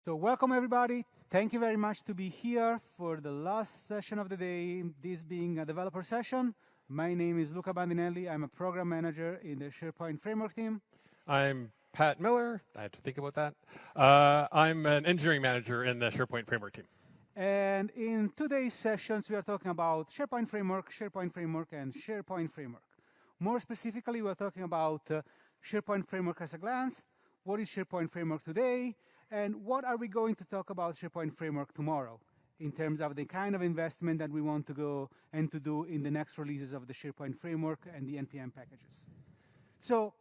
So welcome everybody. Thank you very much to be here for the last session of the day, this being a developer session. My name is Luca Bandinelli. I'm a program manager in the SharePoint Framework team. I'm Pat Miller. I had to think about that. I'm an engineering manager in the SharePoint Framework team. And in today's sessions, we are talking about SharePoint Framework, and SharePoint Framework. More specifically, we're talking about SharePoint Framework as a glance. What is SharePoint Framework today? And what are we going to talk about SharePoint Framework tomorrow in terms of the kind of investment that we want to go and to do in the next releases of the SharePoint Framework and the NPM packages. So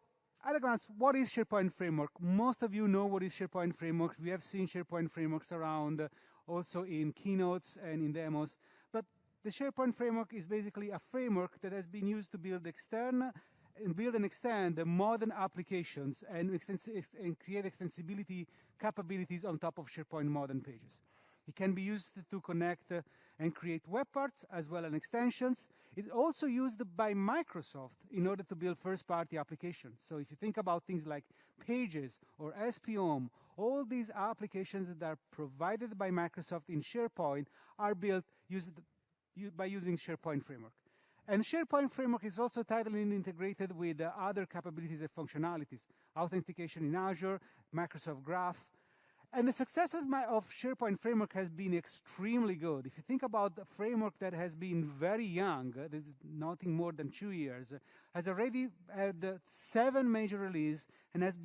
at a glance, what is SharePoint Framework? Most of you know what is SharePoint Framework. We have seen SharePoint Frameworks around also in keynotes and in demos. But the SharePoint Framework is basically a framework that has been used to build and extend the modern applications and create extensibility capabilities on top of SharePoint modern pages. It can be used to connect and create web parts as well as extensions. It's also used by Microsoft in order to build first-party applications. So if you think about things like Pages or SPOM, all these applications that are provided by Microsoft in SharePoint are built by using SharePoint Framework. And SharePoint Framework is also tightly integrated with other capabilities and functionalities, authentication in Azure, Microsoft Graph. And the success of SharePoint Framework has been extremely good. If you think about the framework that has been very young, this is nothing more than 2 years, has already had 7 major releases and has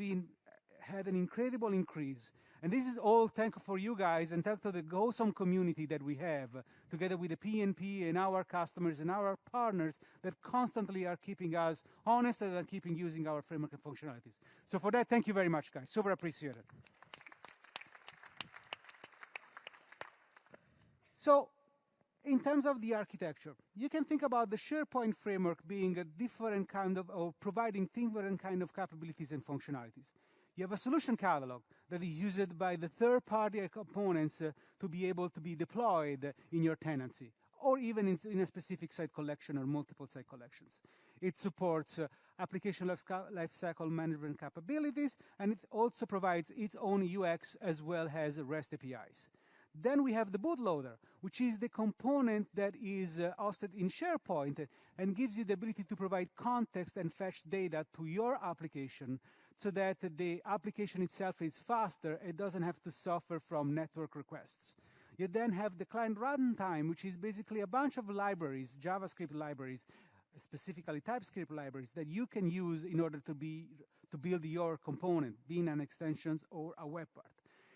had an incredible increase. And this is all thanks for you guys and thanks to the awesome community that we have, together with the PNP and our customers and our partners that constantly are keeping us honest and are keeping using our framework and functionalities. So for that, thank you very much, guys. Super appreciate it. So in terms of the architecture, you can think about the SharePoint framework being a different kind of, or providing different kind of capabilities and functionalities. You have a solution catalog that is used by the third-party components to be able to be deployed in your tenancy, or even in a specific site collection or multiple site collections. It supports application lifecycle management capabilities, and it also provides its own UX as well as REST APIs. Then we have the bootloader, which is the component that is hosted in SharePoint and gives you the ability to provide context and fetch data to your application so that the application itself is faster. It doesn't have to suffer from network requests. You then have the client runtime, which is basically a bunch of libraries, JavaScript libraries, specifically TypeScript libraries, that you can use in order to build your component, being an extension or a web part.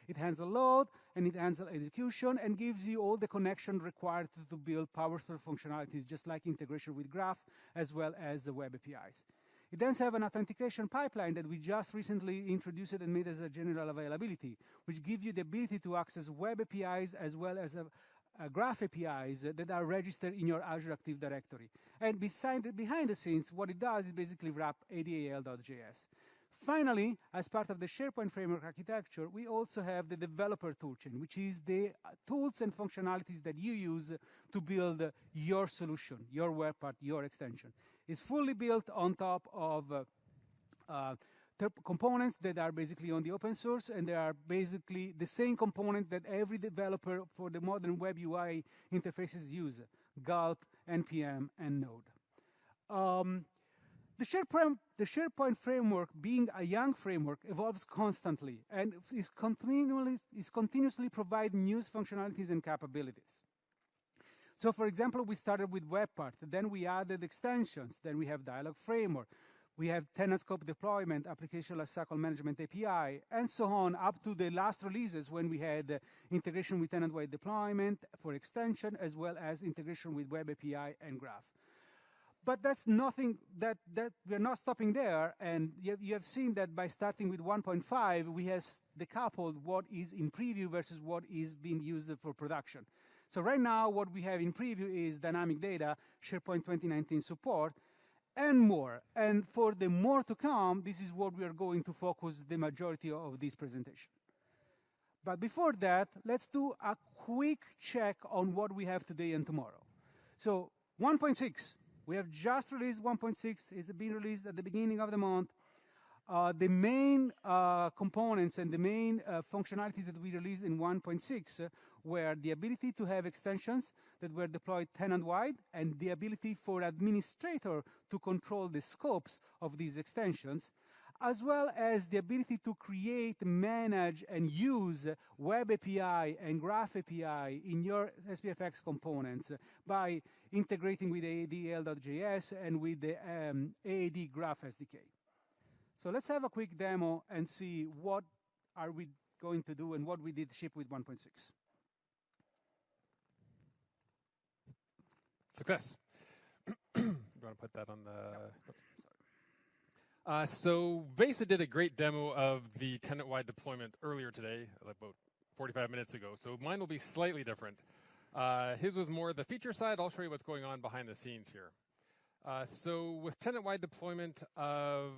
It handles load, and it handles execution, and gives you all the connection required to build powerful functionalities, just like integration with Graph, as well as the web APIs. It then has an authentication pipeline that we just recently introduced and made as a general availability, which gives you the ability to access web APIs as well as Graph APIs that are registered in your Azure Active Directory. And behind the scenes, what it does is basically wrap ADAL.js. Finally, as part of the SharePoint Framework architecture, we also have the developer toolchain, which is the tools and functionalities that you use to build your solution, your web part, your extension. It's fully built on top of components that are basically on the open source, and they are basically the same component that every developer for the modern web UI interfaces use: Gulp, NPM, and Node. The SharePoint framework, being a young framework, evolves constantly and is continuously providing new functionalities and capabilities. So, for example, we started with WebPart, then we added extensions, then we have Dialog Framework, we have tenant scope deployment, application lifecycle management API, and so on, up to the last releases when we had integration with tenant-wide deployment for extension, as well as integration with Web API and Graph. But that's nothing that we're not stopping there, and you have seen that by starting with 1.5, we have decoupled what is in preview versus what is being used for production. So right now, what we have in preview is dynamic data, SharePoint 2019 support, and more. And for the more to come, this is what we are going to focus the majority of this presentation. But before that, let's do a quick check on what we have today and tomorrow. So 1.6. We have just released 1.6. It's been released at the beginning of the month. The main components and the main functionalities that we released in 1.6 were the ability to have extensions that were deployed tenant-wide and the ability for administrator to control the scopes of these extensions, as well as the ability to create, manage, and use Web API and Graph API in your SPFX components by integrating with AAD-L.js and with the AAD Graph SDK. So let's have a quick demo and see what are we going to do and what we did ship with 1.6. Success. You want to put that on the... So Vesa did a great demo of the tenant-wide deployment earlier today, about 45 minutes ago. So mine will be slightly different. His was more the feature side. I'll show you what's going on behind the scenes here. So with tenant-wide deployment of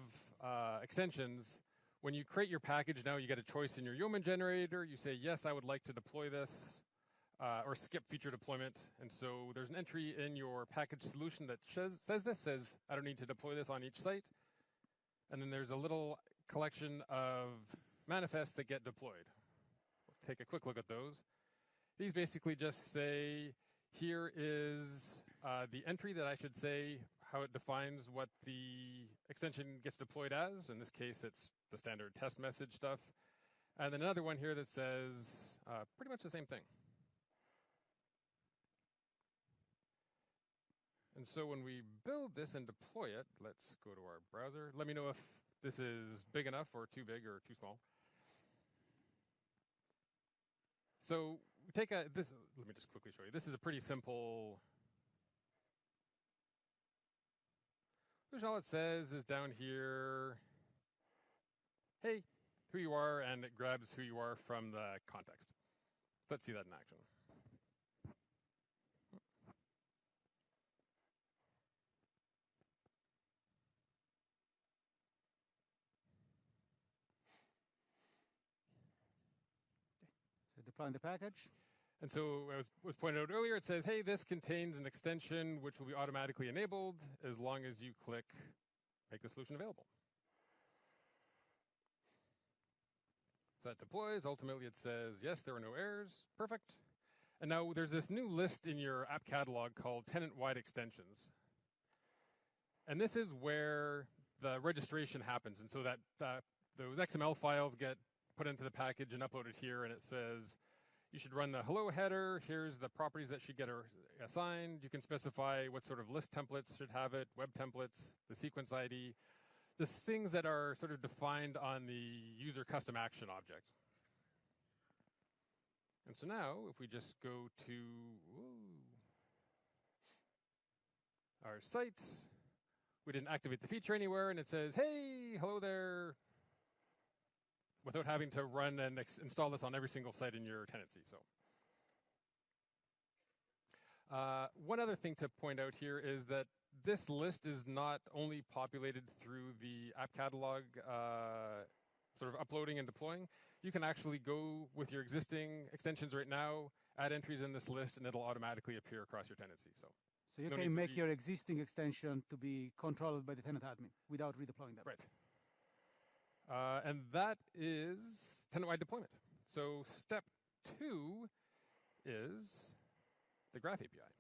extensions, when you create your package now, you get a choice in your Yeoman generator. You say, yes, I would like to deploy this, or skip feature deployment. And so there's an entry in your package solution that says, I don't need to deploy this on each site. And then there's a little collection of manifests that get deployed. We'll take a quick look at those. These basically just say, here is the entry that I should say how it defines what the extension gets deployed as. In this case, it's the standard test message stuff. And then another one here that says pretty much the same thing. And so when we build this and deploy it, let's go to our browser. Let me know if this is big enough or too big or too small. So take this, let me just quickly show you. This is a pretty simple. Which all it says is down here, hey, who you are, and it grabs who you are from the context. Let's see that in action. Deploying the package. And so as was pointed out earlier, it says, hey, this contains an extension which will be automatically enabled as long as you click make the solution available. So that deploys. Ultimately, it says, yes, there are no errors. Perfect. And now there's this new list in your app catalog called tenant-wide extensions. And this is where the registration happens. And so that those XML files get put into the package and uploaded here, and it says you should run the hello header. Here's the properties that should get assigned. You can specify what sort of list templates should have it, web templates, the sequence ID, the things that are sort of defined on the user custom action object. And so now, if we just go to our site, we didn't activate the feature anywhere, and it says, hey, hello there, without having to run and install this on every single site in your tenancy. So, one other thing to point out here is that this list is not only populated through the app catalog sort of uploading and deploying. You can actually go with your existing extensions right now, add entries in this list, and it'll automatically appear across your tenancy. So you can make your existing extension to be controlled by the tenant admin without redeploying that. Right. And that is tenant-wide deployment. So step 2 is the Graph API.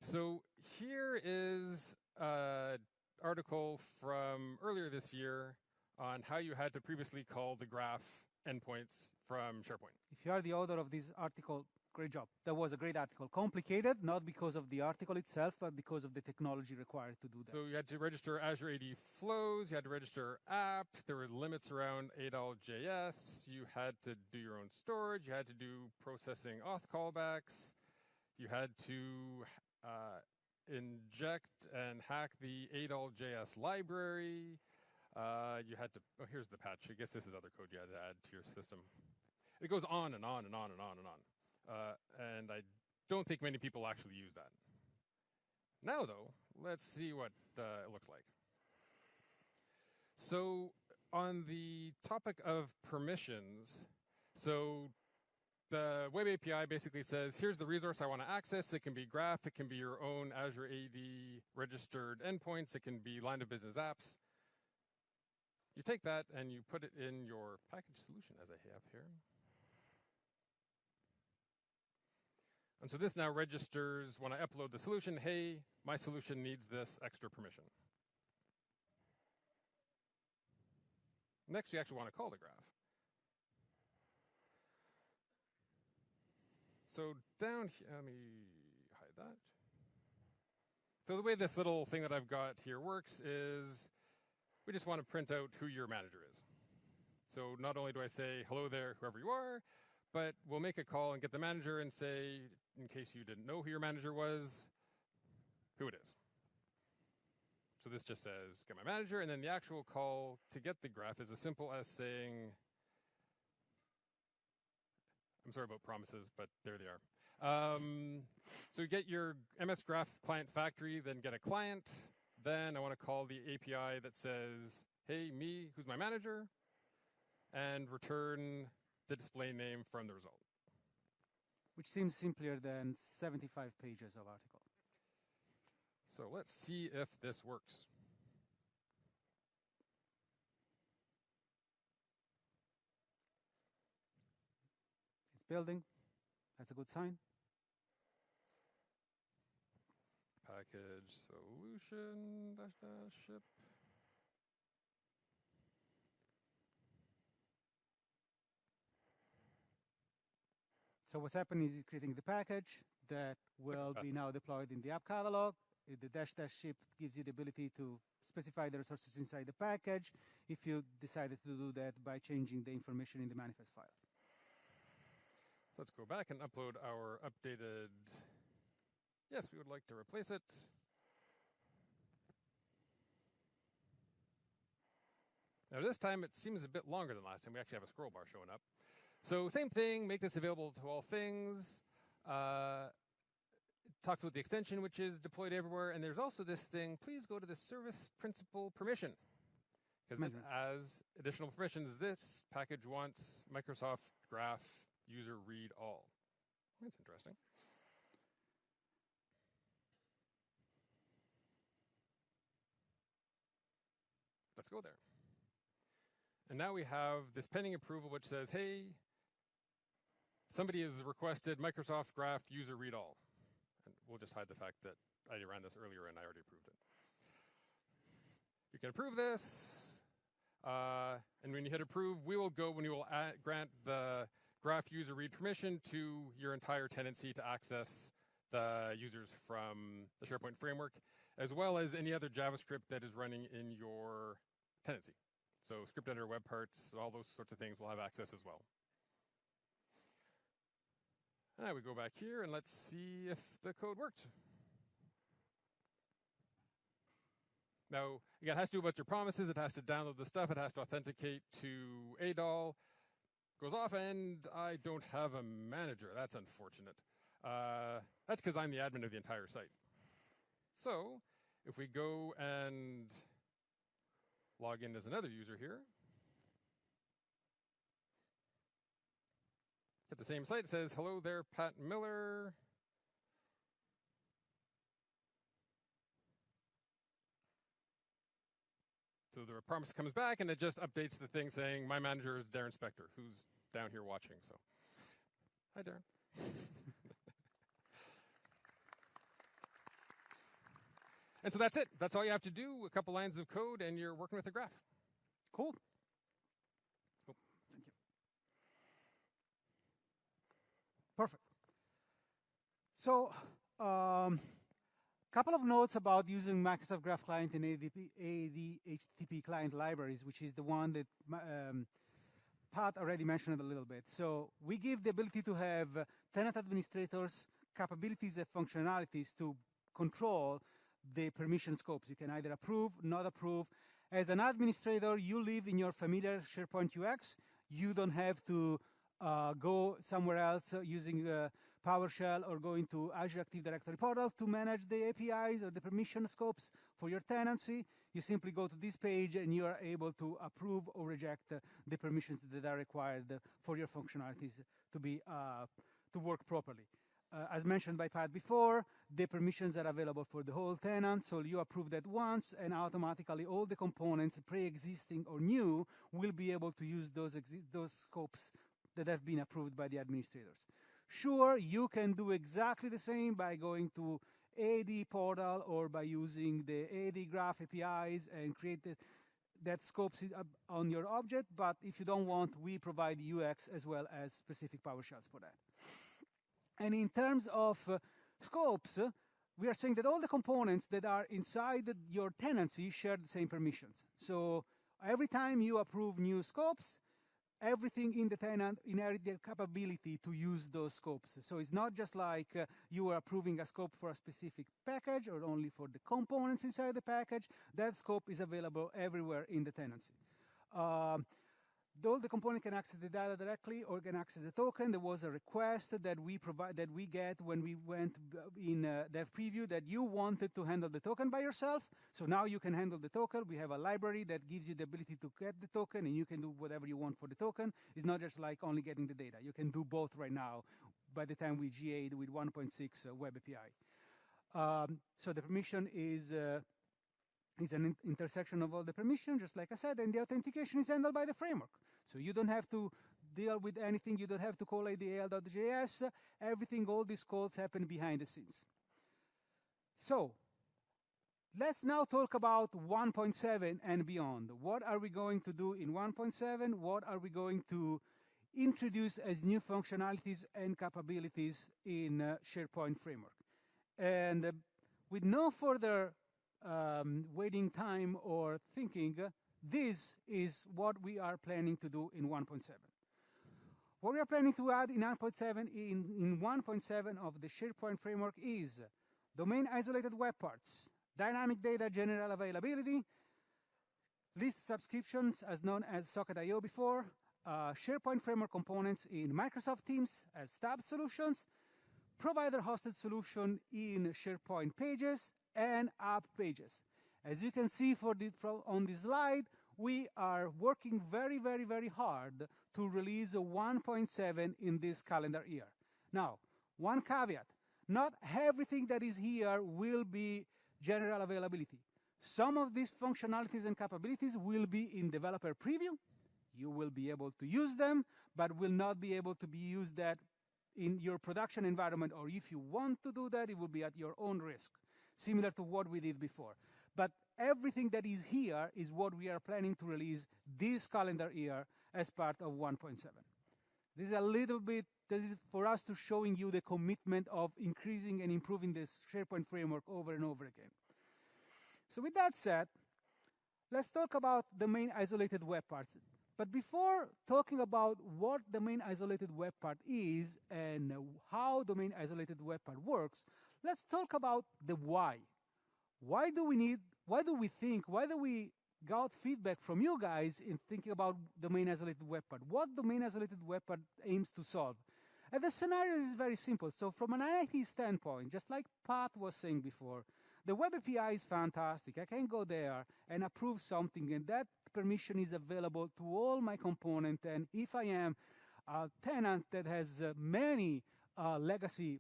So here is an article from earlier this year on how you had to previously call the graph endpoints from SharePoint. If you are the author of this article, great job. That was a great article. Complicated, not because of the article itself, but because of the technology required to do that. So you had to register Azure AD flows, you had to register apps, there were limits around ADL.js, you had to do your own storage, you had to do processing auth callbacks, you had to inject and hack the ADL.js library, you had to, oh, here's the patch. I guess this is other code you had to add to your system. It goes on and on and on and on and on. And I don't think many people actually use that. Now, though, let's see what it looks like. So on the topic of permissions, so the web API basically says, here's the resource I want to access. It can be Graph. It can be your own Azure AD registered endpoints. It can be line of business apps. You take that and you put it in your package solution, as I have here. And so this now registers when I upload the solution, hey, my solution needs this extra permission. Next, we actually want to call the graph. So down here, let me hide that. So the way this little thing that I've got here works is we just want to print out who your manager is. So not only do I say, hello there, whoever you are, but we'll make a call and get the manager and say, in case you didn't know who your manager was, who it is. So this just says, get my manager, and then the actual call to get the graph is as simple as saying, I'm sorry about promises, but there they are. So you get your MS Graph client factory, then get a client. Then I want to call the API that says, hey, me, who's my manager, and return the display name from the result. Which seems simpler than 75 pages of article. So let's see if this works. It's building. That's a good sign. Package solution -- ship. So what's happening is it's creating the package that will be now deployed in the app catalog. The -- ship gives you the ability to specify the resources inside the package if you decided to do that by changing the information in the manifest file. Let's go back and upload our updated. Yes, we would like to replace it. Now this time it seems a bit longer than last time. We actually have a scroll bar showing up. So same thing, make this available to all things. It talks about the extension, which is deployed everywhere. And there's also this thing, please go to the service principal permission. Because it has additional permissions. This package wants Microsoft Graph user read all. That's interesting. Let's go there. And now we have this pending approval, which says, hey, somebody has requested Microsoft Graph user read all. And we'll just hide the fact that I ran this earlier and I already approved it. You can approve this. And when you hit approve, we will go when you will grant the Graph user read permission to your entire tenancy to access the users from the SharePoint framework, as well as any other JavaScript that is running in your tenancy. So script editor, web parts, all those sorts of things will have access as well. Now we go back here and let's see if the code worked. Now, again, it has to do with your promises. It has to download the stuff. It has to authenticate to ADOL. Goes off, and I don't have a manager. That's unfortunate. That's because I'm the admin of the entire site. So if we go and log in as another user here, at the same site, it says, hello there, Pat Miller. So the promise comes back, and it just updates the thing saying, my manager is Darren Spector, who's down here watching. So, hi, Darren. And so that's it. That's all you have to do. A couple lines of code, and you're working with a graph. Cool. Oh, thank you. Perfect. So, couple of notes about using Microsoft Graph Client and AD/HTTP client libraries, which is the one that Pat already mentioned a little bit. So we give the ability to have tenant administrators capabilities and functionalities to control the permission scopes. You can either approve, not approve. As an administrator, you live in your familiar SharePoint UX. You don't have to go somewhere else using PowerShell or go into Azure Active Directory portal to manage the APIs or the permission scopes for your tenancy. You simply go to this page and you are able to approve or reject the permissions that are required for your functionalities to be to work properly. as mentioned by Pat before, the permissions are available for the whole tenant, so you approve that once, and automatically all the components, pre-existing or new, will be able to use those scopes that have been approved by the administrators. Sure, you can do exactly the same by going to AD portal or by using the AD graph APIs and create that scopes on your object, but if you don't want, we provide UX as well as specific PowerShells for that. And in terms of scopes, we are saying that all the components that are inside your tenancy share the same permissions. So every time you approve new scopes, everything in the tenant inherits the capability to use those scopes. So it's not just like you are approving a scope for a specific package or only for the components inside the package. That scope is available everywhere in the tenancy. All the component can access the data directly or can access the token. There was a request that we get when we went in dev preview that you wanted to handle the token by yourself. So now you can handle the token. We have a library that gives you the ability to get the token, and you can do whatever you want for the token. It's not just like only getting the data. You can do both right now by the time we GA'd with 1.6 web API. So the permission is an intersection of all the permissions, just like I said, and the authentication is handled by the framework. So you don't have to deal with anything. You don't have to call ADL.js. Everything, all these calls happen behind the scenes. So let's now talk about 1.7 and beyond. What are we going to do in 1.7? What are we going to introduce as new functionalities and capabilities in SharePoint Framework? And with no further waiting time or thinking, this is what we are planning to do in 1.7. What we are planning to add in 1.7 in 1.7 of the SharePoint framework is domain isolated web parts, dynamic data general availability, list subscriptions as known as Socket.io before, SharePoint framework components in Microsoft Teams as tab solutions, provider hosted solution in SharePoint pages, and app pages. As you can see on this slide, we are working very, very, very hard to release a 1.7 in this calendar year. Now, one caveat, not everything that is here will be general availability. Some of these functionalities and capabilities will be in developer preview. You will be able to use them, but will not be able to be used that in your production environment, or if you want to do that, it will be at your own risk, similar to what we did before. But everything that is here is what we are planning to release this calendar year as part of 1.7. This is a little bit, this is for us to showing you the commitment of increasing and improving this SharePoint framework over and over again. So with that said, let's talk about domain isolated web parts. But before talking about what domain isolated web part is and how domain isolated web part works, let's talk about the why. Why do we got feedback from you guys in thinking about domain isolated web part? What domain isolated web part aims to solve? And the scenario is very simple. So from an IT standpoint, just like Pat was saying before, the web API is fantastic. I can go there and approve something, and that permission is available to all my components. And if I am a tenant that has many legacy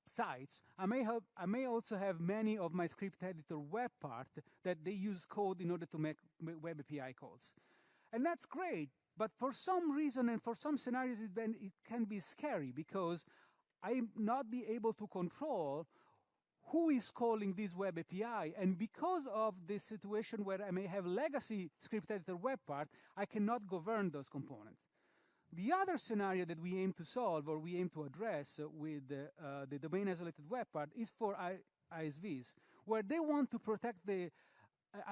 sites, I may also have many of my script editor web part that they use code in order to make web API calls. And that's great, but for some reason and for some scenarios it can be scary because I not be able to control who is calling this web API, and because of this situation where I may have legacy script editor web part, I cannot govern those components. The other scenario that we aim to solve or we aim to address with the domain isolated web part is for ISVs, where they want to protect the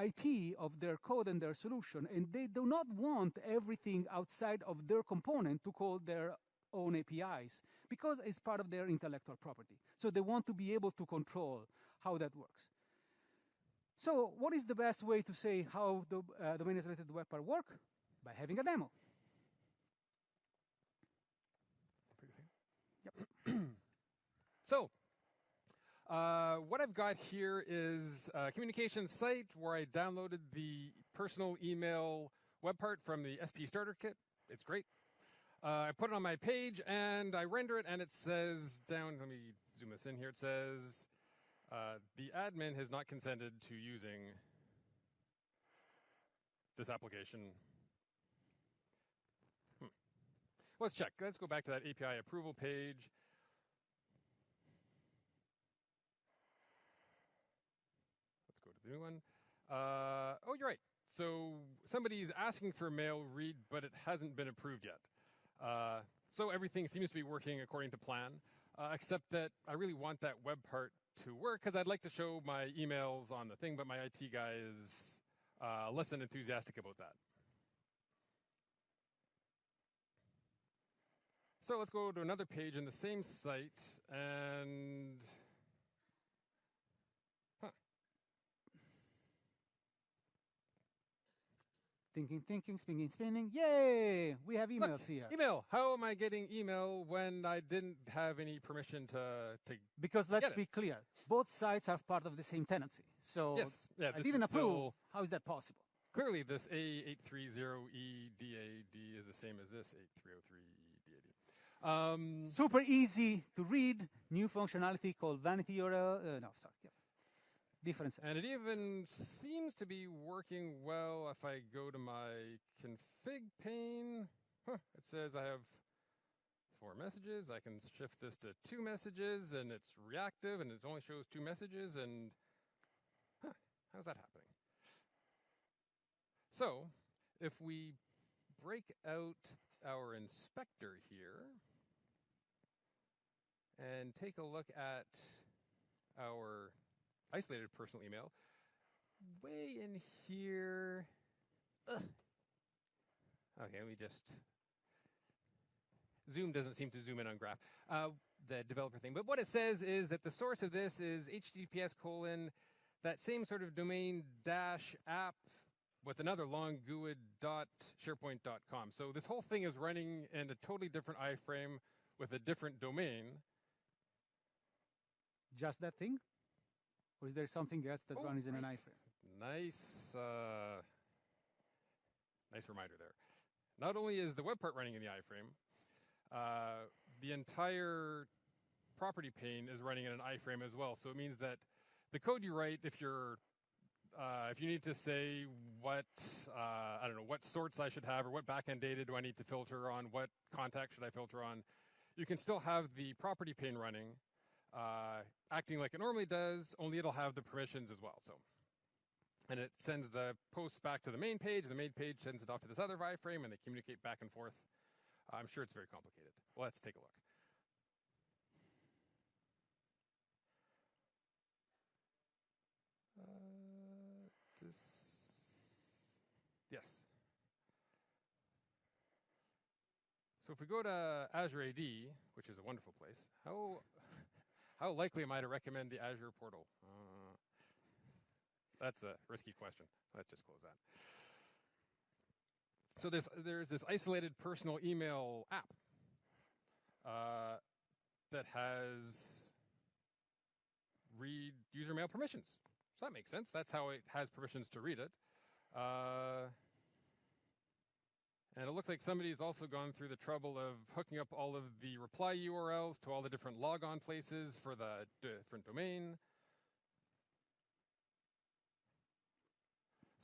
IP of their code and their solution, and they do not want everything outside of their component to call their own APIs because it's part of their intellectual property. So they want to be able to control how that works. So what is the best way to say how the domain isolated web part work? By having a demo. Yep. So what I've got here is a communications site where I downloaded the personal email web part from the SP starter kit. It's great. I put it on my page, and I render it, and it says down, let me zoom this in here, it says, the admin has not consented to using this application. Let's check. Let's go back to that API approval page. Let's go to the new one. Oh, you're right. So somebody's asking for mail read, but it hasn't been approved yet. So everything seems to be working according to plan, except that I really want that web part to work because I'd like to show my emails on the thing, but my IT guy is less than enthusiastic about that. So let's go to another page in the same site and Thinking, spinning. Yay! We have emails look, here. Email. How am I getting email when I didn't have any permission to Because let's get be clear, both sites are part of the same tenancy. So yes, yeah, I didn't approve. How is that possible? Clearly, this A830EDAD is the same as this A303EDAD. Super easy to read. New functionality called vanity URL. No, sorry. Yeah. Difference. And it even seems to be working well if I go to my config pane. It says I have 4 messages. I can shift this to 2 messages, and it's reactive, and it only shows 2 messages. And how's that happening? So if we break out our inspector here and take a look at our isolated personal email, way in here. Okay, let me just. Zoom doesn't seem to zoom in on graph, the developer thing. But what it says is that the source of this is https:// that same sort of domain -app with another long GUID.sharepoint.com. So this whole thing is running in a totally different iframe with a different domain. Just that thing? Or is there something else that runs in an iframe? Nice, nice reminder there. Not only is the web part running in the iframe, the entire property pane is running in an iframe as well. So it means that the code you write, if you need to say what, I don't know, what sorts I should have or what backend data do I need to filter on, what contacts should I filter on, you can still have the property pane running, acting like it normally does, only it'll have the permissions as well. So, and it sends the posts back to the main page, and the main page sends it off to this other iframe, and they communicate back and forth. I'm sure it's very complicated. Let's take a look. Yes. So if we go to Azure AD, which is a wonderful place, how likely am I to recommend the Azure portal? That's a risky question. Let's just close that. So there's this isolated personal email app that has read user mail permissions. So that makes sense. That's how it has permissions to read it. And it looks like somebody's also gone through the trouble of hooking up all of the reply URLs to all the different logon places for the different domain.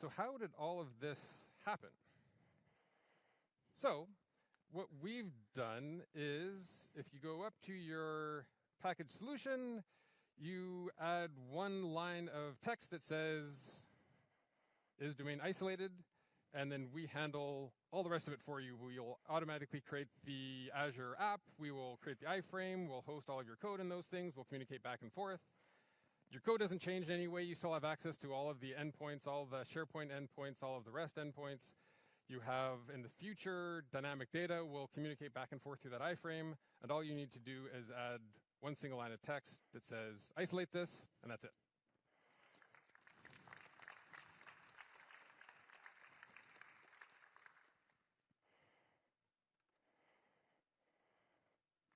So how did all of this happen? So what we've done is, if you go up to your package solution, you add one line of text that says, is domain isolated? And then we handle all the rest of it for you. We'll automatically create the Azure app. We will create the iframe. We'll host all of your code in those things. We'll communicate back and forth. Your code doesn't change in any way. You still have access to all of the endpoints, all of the SharePoint endpoints, all of the REST endpoints. You have, in the future, dynamic data will communicate back and forth through that iframe. And all you need to do is add one single line of text that says, isolate this, and that's it.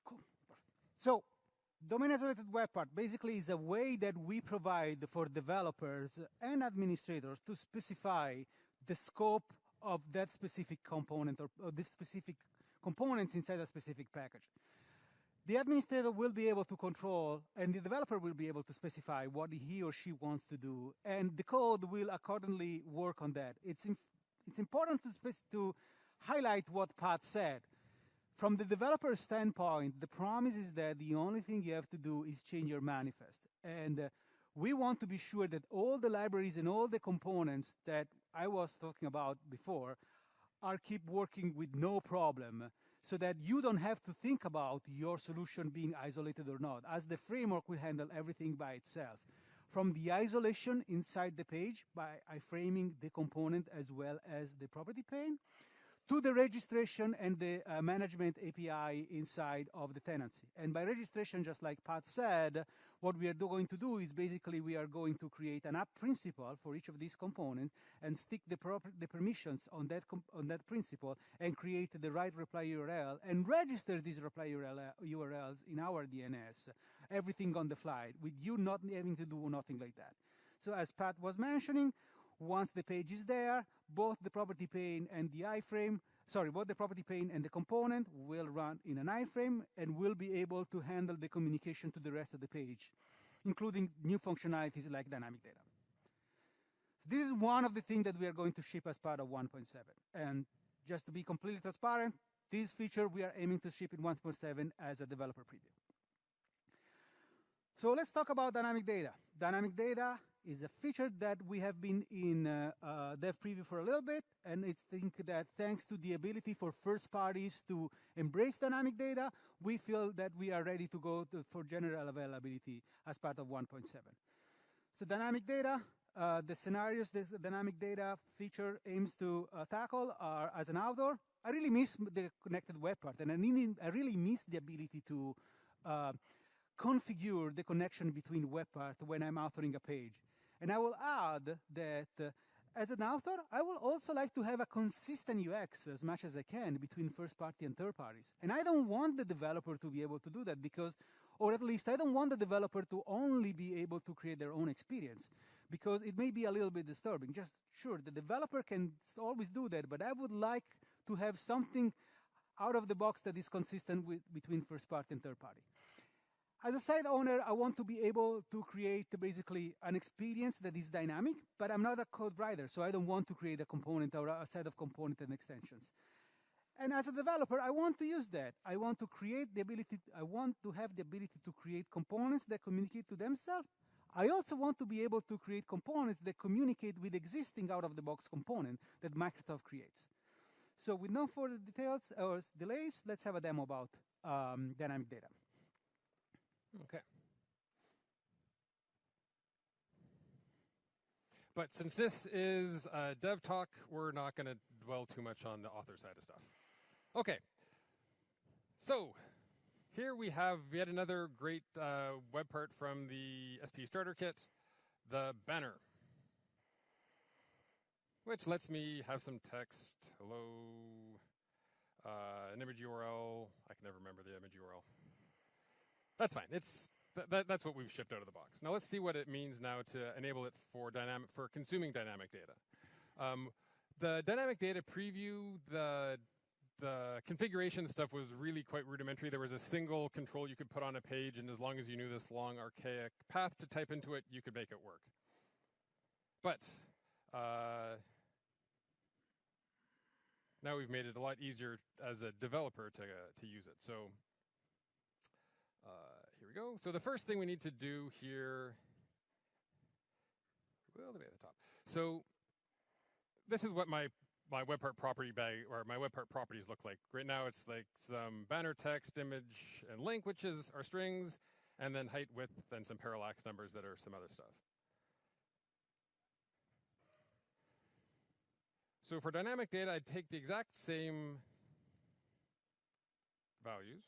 Cool. So domain isolated web part basically is a way that we provide for developers and administrators to specify the scope of that specific component or the specific components inside a specific package. The administrator will be able to control, and the developer will be able to specify what he or she wants to do, and the code will accordingly work on that. It's important to highlight what Pat said. From the developer standpoint, the promise is that the only thing you have to do is change your manifest. And we want to be sure that all the libraries and all the components that I was talking about before are keep working with no problem, so that you don't have to think about your solution being isolated or not, as the framework will handle everything by itself. From the isolation inside the page by iframing the component as well as the property pane, to the registration and the management API inside of the tenancy. And by registration, just like Pat said, what we are going to do is basically we are going to create an app principal for each of these components and stick the permissions on that principal and create the right reply URL and register these reply URLs in our DNS, everything on the fly, with you not having to do nothing like that. So as Pat was mentioning, once the page is there, both the property pane and the both the property pane and the component will run in an iframe and will be able to handle the communication to the rest of the page, including new functionalities like dynamic data. So this is one of the things that we are going to ship as part of 1.7. And just to be completely transparent, this feature we are aiming to ship in 1.7 as a developer preview. So let's talk about dynamic data. Dynamic data is a feature that we have been in dev preview for a little bit, and it's that thanks to the ability for first parties to embrace dynamic data, we feel that we are ready to go for general availability as part of 1.7. So dynamic data, the scenarios this dynamic data feature aims to tackle are as an outdoor. I really miss the connected web part, and I really miss the ability to configure the connection between web part when I'm authoring a page. And I will add that as an author, I will also like to have a consistent UX as much as I can between first party and third parties. And I don't want the developer to be able to do that because, or at least I don't want the developer to only be able to create their own experience, because it may be a little bit disturbing. Just sure, the developer can always do that, but I would like to have something out of the box that is consistent between first party and third party. As a site owner, I want to be able to create basically an experience that is dynamic, but I'm not a code writer, so I don't want to create a component or a set of components and extensions. And as a developer, I want to use that. I want to create the ability, I want to have the ability to create components that communicate to themselves. I also want to be able to create components that communicate with existing out-of-the-box component that Microsoft creates. So with no further details or delays, let's have a demo about dynamic data. Okay. But since this is a dev talk, we're not going to dwell too much on the author side of stuff. Okay. So here we have yet another great web part from the SP Starter Kit, the banner, which lets me have some text. Hello. An image URL. I can never remember the image URL. That's fine. That's what we've shipped out of the box. Now let's see what it means now to enable it for consuming dynamic data. The dynamic data preview, the configuration stuff was really quite rudimentary. There was a single control you could put on a page, and as long as you knew this long archaic path to type into it, you could make it work. But now we've made it a lot easier as a developer to use it. So here we go. So the first thing we need to do here, well, the way at the top. So this is what my web part property bag, or my web part properties look like. Right now it's like some banner text, image, and link, which is our strings, and then height, width, and some parallax numbers that are some other stuff. So for dynamic data, I'd take the exact same values.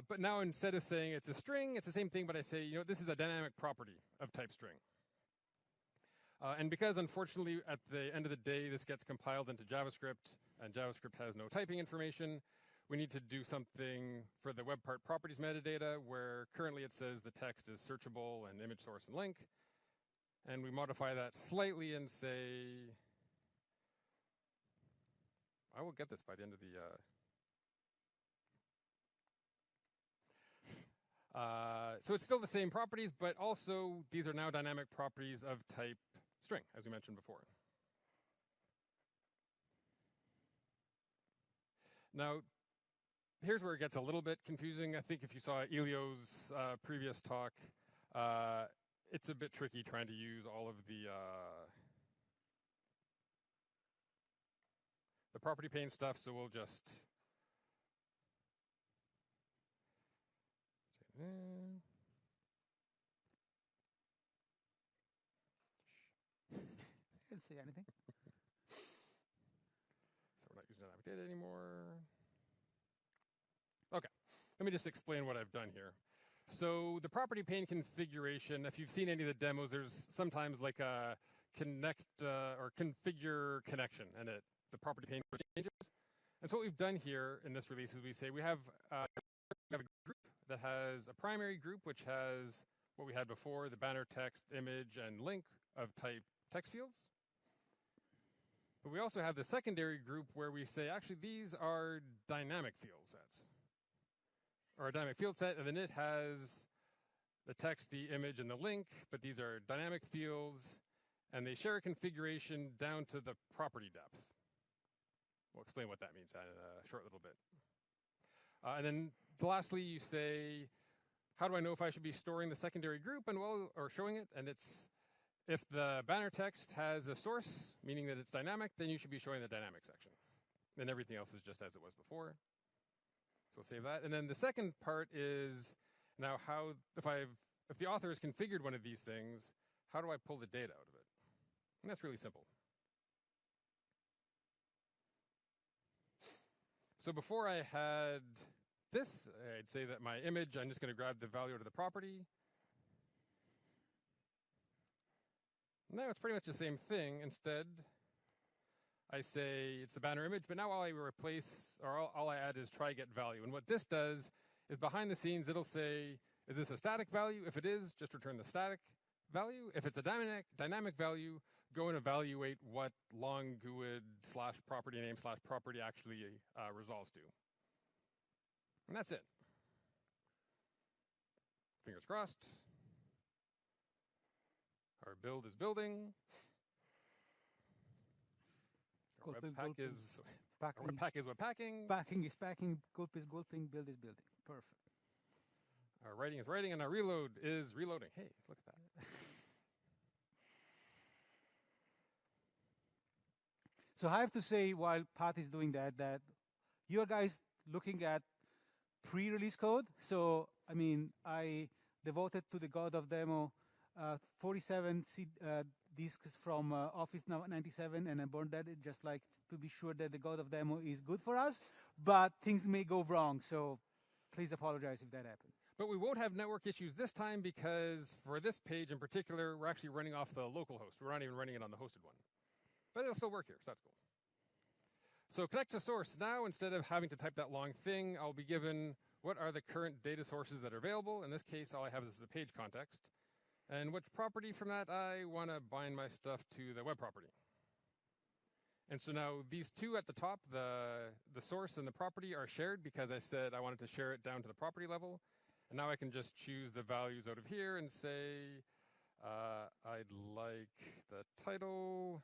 But now instead of saying it's a string, it's the same thing, but I say, this is a dynamic property of type string. And because, unfortunately, at the end of the day, this gets compiled into JavaScript, and JavaScript has no typing information, we need to do something for the web part properties metadata, where currently it says the text is searchable and image source and link. And we modify that slightly and say I will get this by the end of the. So it's still the same properties, but also these are now dynamic properties of type string, as we mentioned before. Now, here's where it gets a little bit confusing. I think if you saw Elio's previous talk, it's a bit tricky trying to use all of the property pane stuff, so we'll just Can't say anything. So we're not using dynamic data anymore. Okay, let me just explain what I've done here. So the property pane configuration, if you've seen any of the demos, there's sometimes like a connect or configure connection, and the property pane changes. And so what we've done here in this release is we say we have a group that has a primary group, which has what we had before, the banner, text, image, and link of type text fields. But we also have the secondary group where we say, actually, these are dynamic field sets, or a dynamic field set, and then it has the text, the image, and the link, but these are dynamic fields, and they share a configuration down to the property depth. We'll explain what that means in a short little bit. And then lastly, you say, how do I know if I should be storing the secondary group or showing it? And it's, if the banner text has a source, meaning that it's dynamic, then you should be showing the dynamic section. Then everything else is just as it was before. So we'll save that. And then the second part is now how, if the author has configured one of these things, how do I pull the data out of it? And that's really simple. So before I had this, I'd say that my image, I'm just going to grab the value out of the property. Now it's pretty much the same thing. Instead, I say it's the banner image, but now all I replace, or all I add is try get value. And what this does is behind the scenes, it'll say, is this a static value? If it is, just return the static value. If it's a dynamic value, go and evaluate what long GUID / property name / property actually resolves to. And that's it. Fingers crossed. Our build is building. Our webpack is webpacking. Packing is packing, gulp is gulping, build is building. Perfect. Our writing is writing, and our reload is reloading. Hey, look at that. So I have to say, while Pat is doing that you are guys looking at pre-release code. So, I mean, I devoted to the God of Demo 47 disks from Office 97, and I burned that just like to be sure that the God of Demo is good for us. But things may go wrong, so please apologize if that happened. But we won't have network issues this time because for this page in particular, we're actually running off the local host. We're not even running it on the hosted one. But it'll still work here, so that's cool. So connect to source. Now, instead of having to type that long thing, I'll be given what are the current data sources that are available. In this case, all I have is the page context. And which property from that I want to bind my stuff to the web property. And so now these two at the top, the source and the property, are shared because I said I wanted to share it down to the property level. And now I can just choose the values out of here and say, I'd like the title,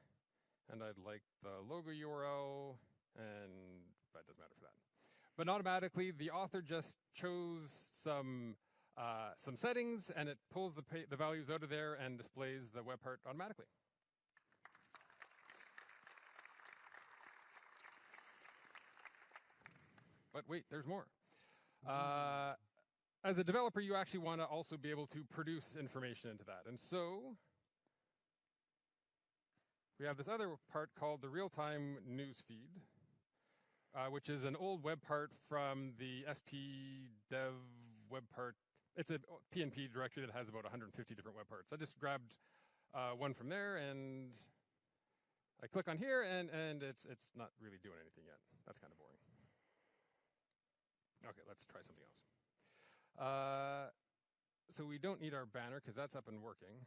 and I'd like the logo URL, and that doesn't matter for that. But automatically, the author just chose some settings, and it pulls the values out of there and displays the web part automatically. But wait, there's more. As a developer, you actually want to also be able to produce information into that. And so we have this other part called the real-time newsfeed, which is an old web part from the SP dev web part. It's a PNP directory that has about 150 different web parts. I just grabbed one from there, and I click on here, and it's not really doing anything yet. That's kind of boring. Okay, let's try something else. So we don't need our banner because that's up and working.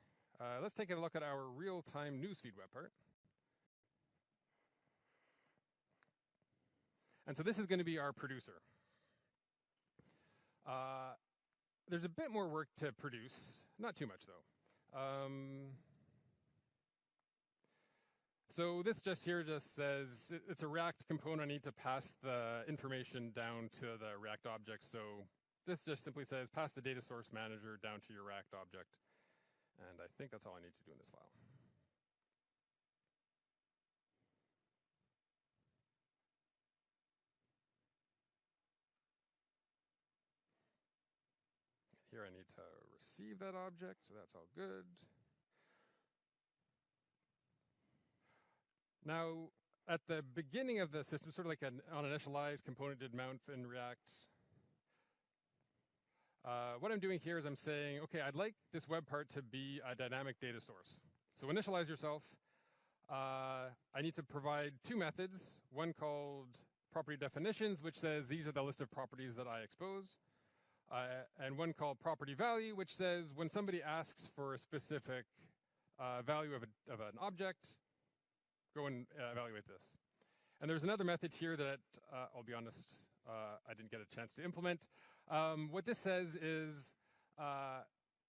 Let's take a look at our real-time newsfeed web part. And so this is going to be our producer. There's a bit more work to produce, not too much though. So this just says it's a React component. I need to pass the information down to the React object. So this just simply says pass the data source manager down to your React object. And I think that's all I need to do in this file. Here I need to receive that object, so that's all good. Now, at the beginning of the system, sort of like an uninitialized component did mount in React. What I'm doing here is I'm saying, okay, I'd like this web part to be a dynamic data source. So initialize yourself. I need to provide two methods, one called property definitions, which says these are the list of properties that I expose. And one called property value, which says when somebody asks for a specific value of an object, go and evaluate this. And there's another method here that, I'll be honest, I didn't get a chance to implement. What this says is,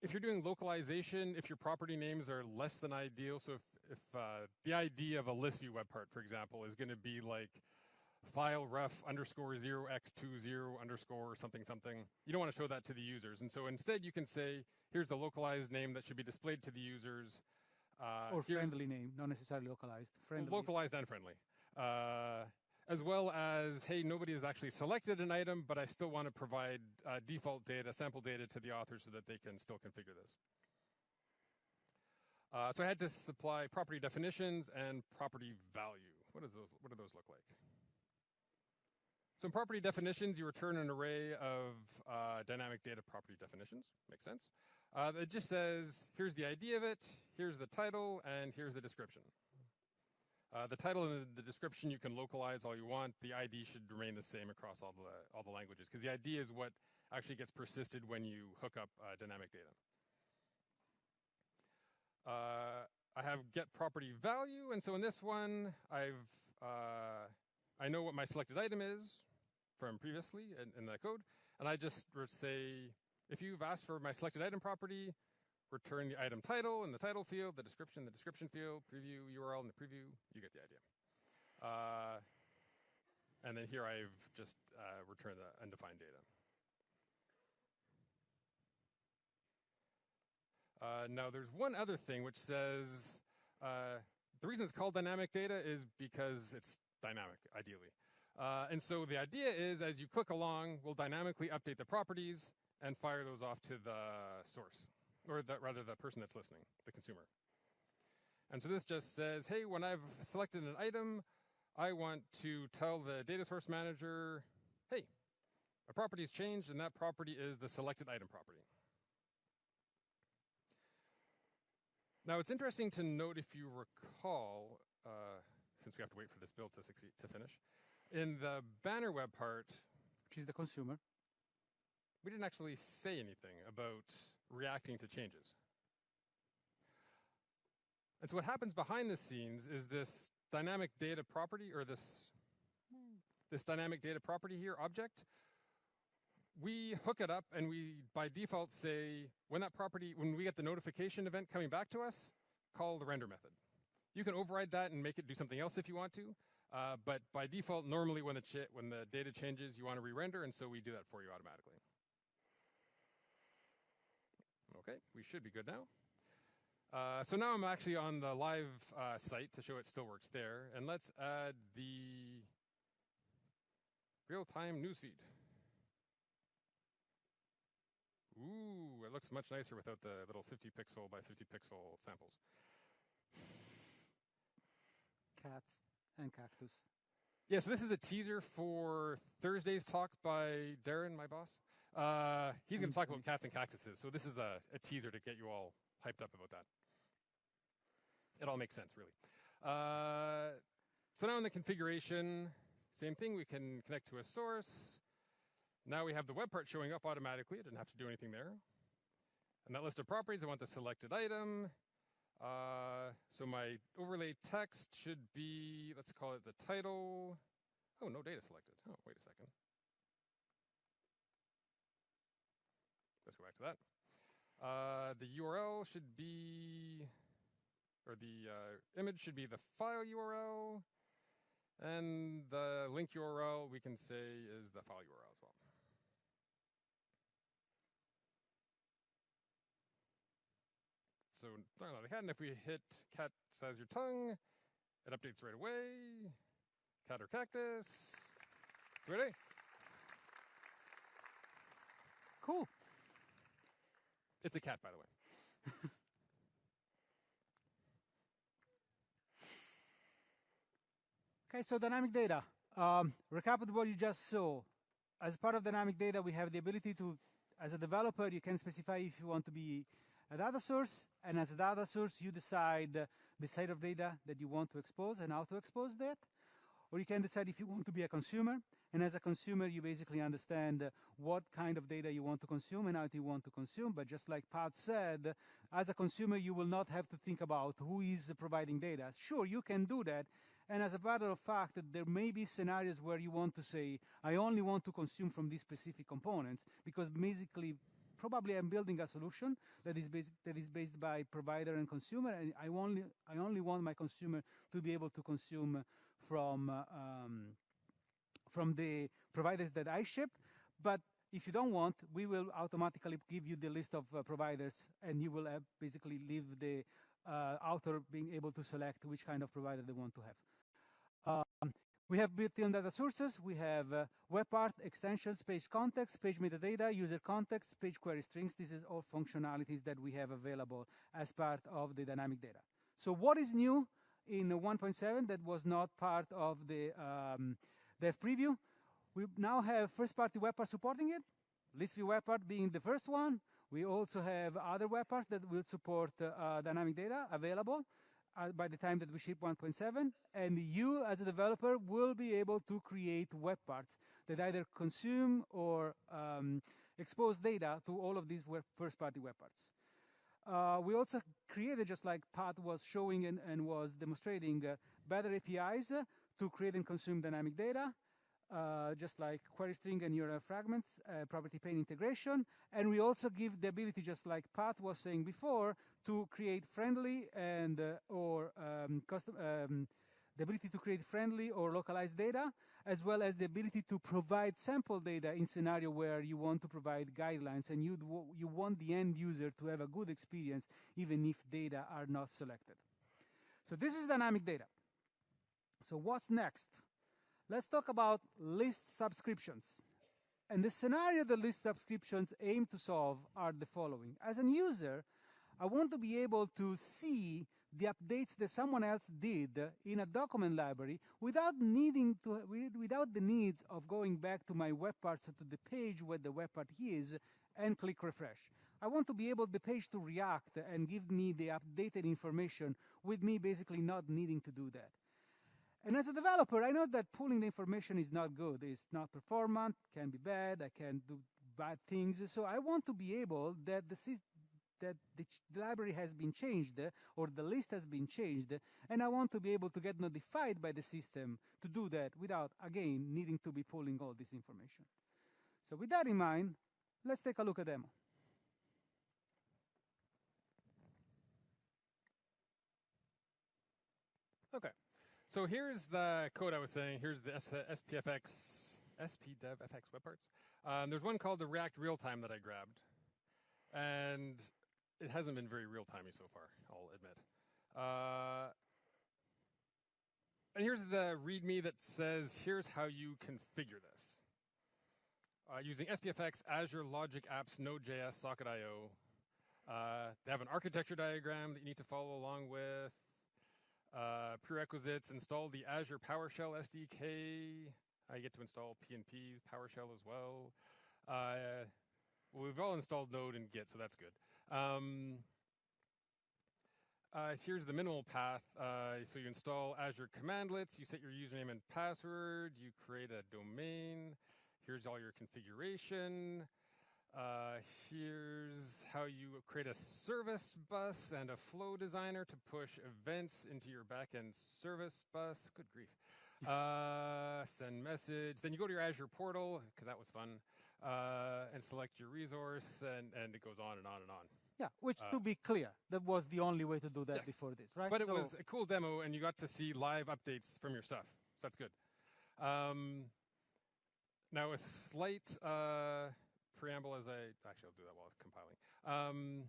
if you're doing localization, if your property names are less than ideal, so if the ID of a list view web part, for example, is going to be like file ref _0x20 underscore something something, you don't want to show that to the users. And so instead you can say, here's the localized name that should be displayed to the users. Or friendly name, not necessarily localized. Friendly. Localized and friendly. As well as, hey, nobody has actually selected an item, but I still want to provide default data, sample data to the author so that they can still configure this. So I had to supply property definitions and property value. What do those look like? So in property definitions, you return an array of dynamic data property definitions. Makes sense. It just says, here's the ID of it, here's the title, and here's the description. The title and the description you can localize all you want. The ID should remain the same across all the languages, because the ID is what actually gets persisted when you hook up dynamic data. I have get property value, and so in this one, I know what my selected item is from previously in the code, and I just say, if you've asked for my selected item property, return the item title in the title field, the description field, preview URL in the preview, you get the idea. And then here I've just returned the undefined data. Now there's one other thing which says, the reason it's called dynamic data is because it's dynamic, ideally. And so the idea is, as you click along, we'll dynamically update the properties and fire those off to the source, or rather the person that's listening, the consumer. And so this just says, hey, when I've selected an item, I want to tell the data source manager, hey, a property's changed, and that property is the selected item property. Now, it's interesting to note, if you recall, since we have to wait for this build to finish, in the banner web part, which is the consumer, we didn't actually say anything about reacting to changes. And so what happens behind the scenes is this dynamic data property, or this dynamic data property here, object, we hook it up and we, by default, say, when we get the notification event coming back to us, call the render method. You can override that and make it do something else if you want to, but by default, normally when the data changes, you want to re-render, and so we do that for you automatically. Okay, we should be good now. So now I'm actually on the live site to show it still works there, and let's add the real-time newsfeed. Ooh, it looks much nicer without the little 50 pixel by 50 pixel samples. Cats and cactus. Yeah, so this is a teaser for Thursday's talk by Darren, my boss. He's going to talk about cats and cactuses, so this is a teaser to get you all hyped up about that. It all makes sense, really. So now in the configuration, same thing, we can connect to a source. Now we have the web part showing up automatically. I didn't have to do anything there. And that list of properties, I want the selected item. So my overlay text should be, let's call it the title. Oh, no data selected. Oh, wait a second. Let's go back to that. The URL should be, or the image should be the file URL, and the link URL we can say is the file URL as well. So, and if we hit cat size your tongue, it updates right away. Cat or cactus. It's ready. Cool. It's a cat, by the way. Okay, so dynamic data. Recap with what you just saw. As part of dynamic data, we have the ability to, as a developer, you can specify if you want to be a data source, and as a data source, you decide the set of data that you want to expose and how to expose that. Or you can decide if you want to be a consumer, and as a consumer, you basically understand what kind of data you want to consume and how you want to consume. But just like Pat said, as a consumer, you will not have to think about who is providing data. Sure, you can do that. And as a matter of fact, there may be scenarios where you want to say, I only want to consume from these specific components, because basically, probably I'm building a solution that is based by provider and consumer, and I only want my consumer to be able to consume from the providers that I ship. But if you don't want, we will automatically give you the list of providers, and you will basically leave the author being able to select which kind of provider they want to have. We have built-in data sources. We have web part, extensions, page context, page metadata, user context, page query strings. This is all functionalities that we have available as part of the dynamic data. So what is new in 1.7 that was not part of the dev preview? We now have first-party web parts supporting it, ListView web part being the first one. We also have other web parts that will support dynamic data available by the time that we ship 1.7, and you as a developer will be able to create web parts that either consume or expose data to all of these first-party web parts. We also created, just like Pat was showing and was demonstrating, better APIs to create and consume dynamic data, just like query string and URL fragments, property pane integration. And we also give the ability, just like Pat was saying before, to create friendly and or custom, the ability to create friendly or localized data, as well as the ability to provide sample data in scenario where you want to provide guidelines and you want the end user to have a good experience even if data are not selected. So this is dynamic data. So what's next? Let's talk about list subscriptions. And the scenario the list subscriptions aim to solve are the following. As a user, I want to be able to see the updates that someone else did in a document library without the needs of going back to my web parts to the page where the web part is and click refresh. I want to be able the page to react and give me the updated information with me basically not needing to do that. And as a developer, I know that pulling the information is not good. It's not performant, can be bad, I can do bad things. So I want to be able that the library has been changed or the list has been changed, and I want to be able to get notified by the system to do that without, again, needing to be pulling all this information. So with that in mind, let's take a look at demo. Okay. So here's the code I was saying. Here's the SPDevFX web parts. There's one called the React Realtime that I grabbed. And it hasn't been very real-timey so far, I'll admit. And here's the README that says, here's how you configure this. Using SPFX, Azure Logic Apps, Node.js, Socket.io. They have an architecture diagram that you need to follow along with. Prerequisites, install the Azure PowerShell SDK. I get to install PNP's PowerShell as well. Well, we've all installed Node and Git, so that's good. Here's the minimal path. So you install Azure Commandlets, you set your username and password, you create a domain. Here's all your configuration. Here's how you create a service bus and a flow designer to push events into your backend service bus. Good grief. Send message. Then you go to your Azure portal, because that was fun, and select your resource, and it goes on and on and on. Yeah, which, to be clear, that was the only way to do that before this, right? But it was a cool demo, and you got to see live updates from your stuff. So that's good. Now, a slight preamble as actually, I'll do that while it's compiling.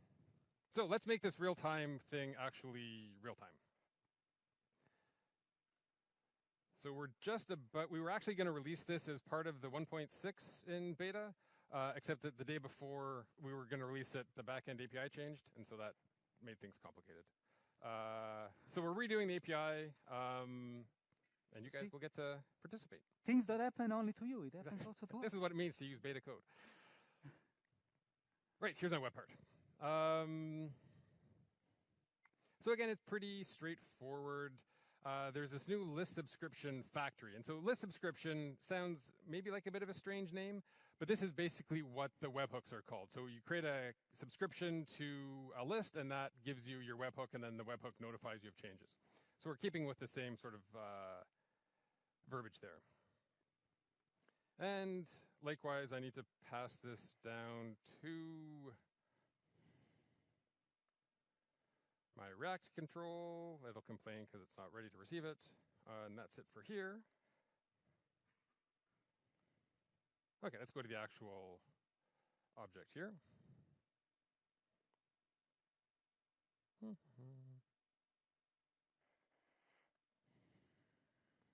So let's make this real-time thing actually real-time. So we were actually going to release this as part of the 1.6 in beta, except that the day before we were going to release it, the backend API changed, and so that made things complicated. So we're redoing the API, and you guys will get to participate. Things that happen only to you, it happens also to us. This is what it means to use beta code. Right, here's my web part. So again, it's pretty straightforward. There's this new list subscription factory. And so list subscription sounds maybe like a bit of a strange name, but this is basically what the webhooks are called. So you create a subscription to a list, and that gives you your webhook, and then the webhook notifies you of changes. So we're keeping with the same sort of verbiage there. And likewise, I need to pass this down to my React control. It'll complain because it's not ready to receive it. And that's it for here. OK, let's go to the actual object here.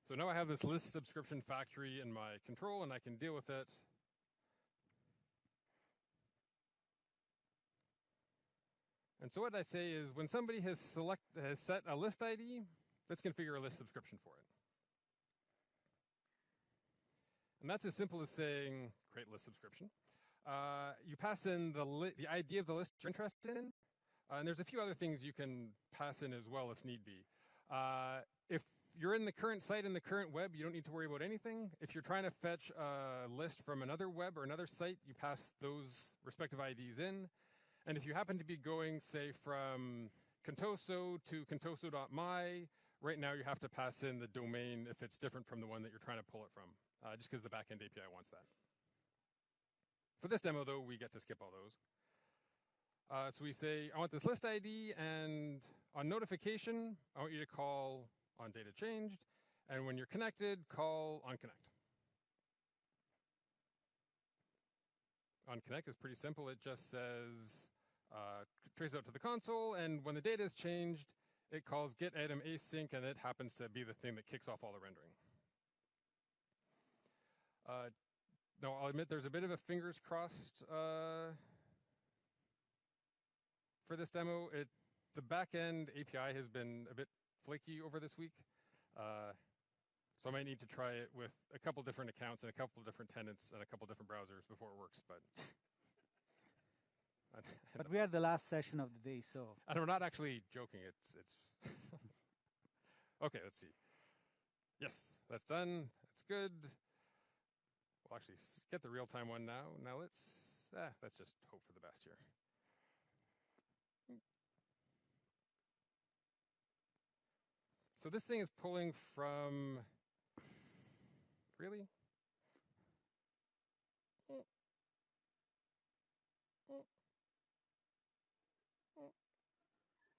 So now I have this list subscription factory in my control, and I can deal with it. And so what I say is, when somebody has set a list ID, let's configure a list subscription for it. And that's as simple as saying, create list subscription. You pass in the ID of the list you're interested in. And there's a few other things you can pass in as well if need be. If you're in the current site in the current web, you don't need to worry about anything. If you're trying to fetch a list from another web or another site, you pass those respective IDs in. And if you happen to be going, say, from Contoso to contoso.my, right now you have to pass in the domain if it's different from the one that you're trying to pull it from, just because the backend API wants that. For this demo, though, we get to skip all those. So we say, I want this list ID, and on notification, I want you to call on data changed, and when you're connected, call on connect. On connect is pretty simple. It just says, traces out to the console, and when the data is changed, it calls get item async, and it happens to be the thing that kicks off all the rendering. Now, I'll admit there's a bit of a fingers crossed for this demo. The backend API has been a bit flaky over this week. So I might need to try it with a couple different accounts and a couple different tenants and a couple different browsers before it works. But but we are the last session of the day, so. And we're not actually joking. It's OK, let's see. Yes, that's done. That's good. We'll actually get the real-time one now. Now let's just hope for the best here. So this thing is pulling from, really?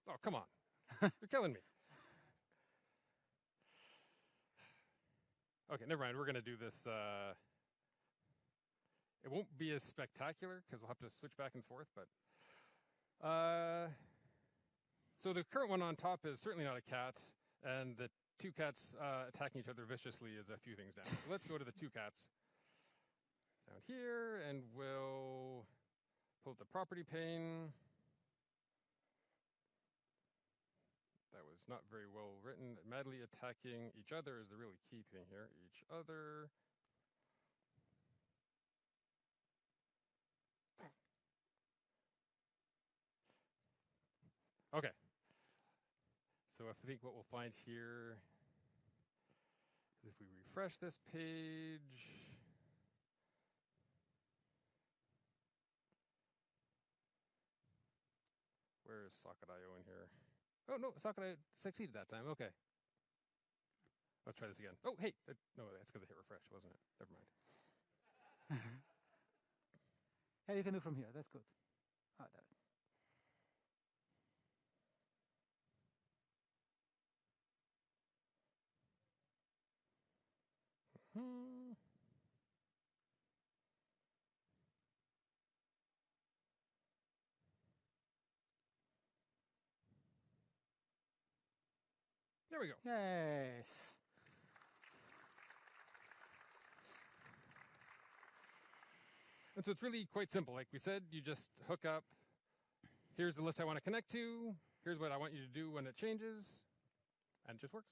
Oh, come on. You're killing me. OK, never mind. We're going to do this. It won't be as spectacular because we'll have to switch back and forth. But so the current one on top is certainly not a cat. And the two cats attacking each other viciously is a few things down. So let's go to the two cats down here, and we'll pull up the property pane. That was not very well written. Madly attacking each other is the really key thing here. Each other. OK. So I think what we'll find here is if we refresh this page, where is Socket.io in here? Oh, no, Socket.io succeeded that time. OK. Let's try this again. Oh, hey, no, that's because I hit refresh, wasn't it? Never mind. Yeah, you can do from here. That's good. Oh, that. There we go. Yes. And so it's really quite simple. Like we said, you just hook up. Here's the list I want to connect to. Here's what I want you to do when it changes. And it just works.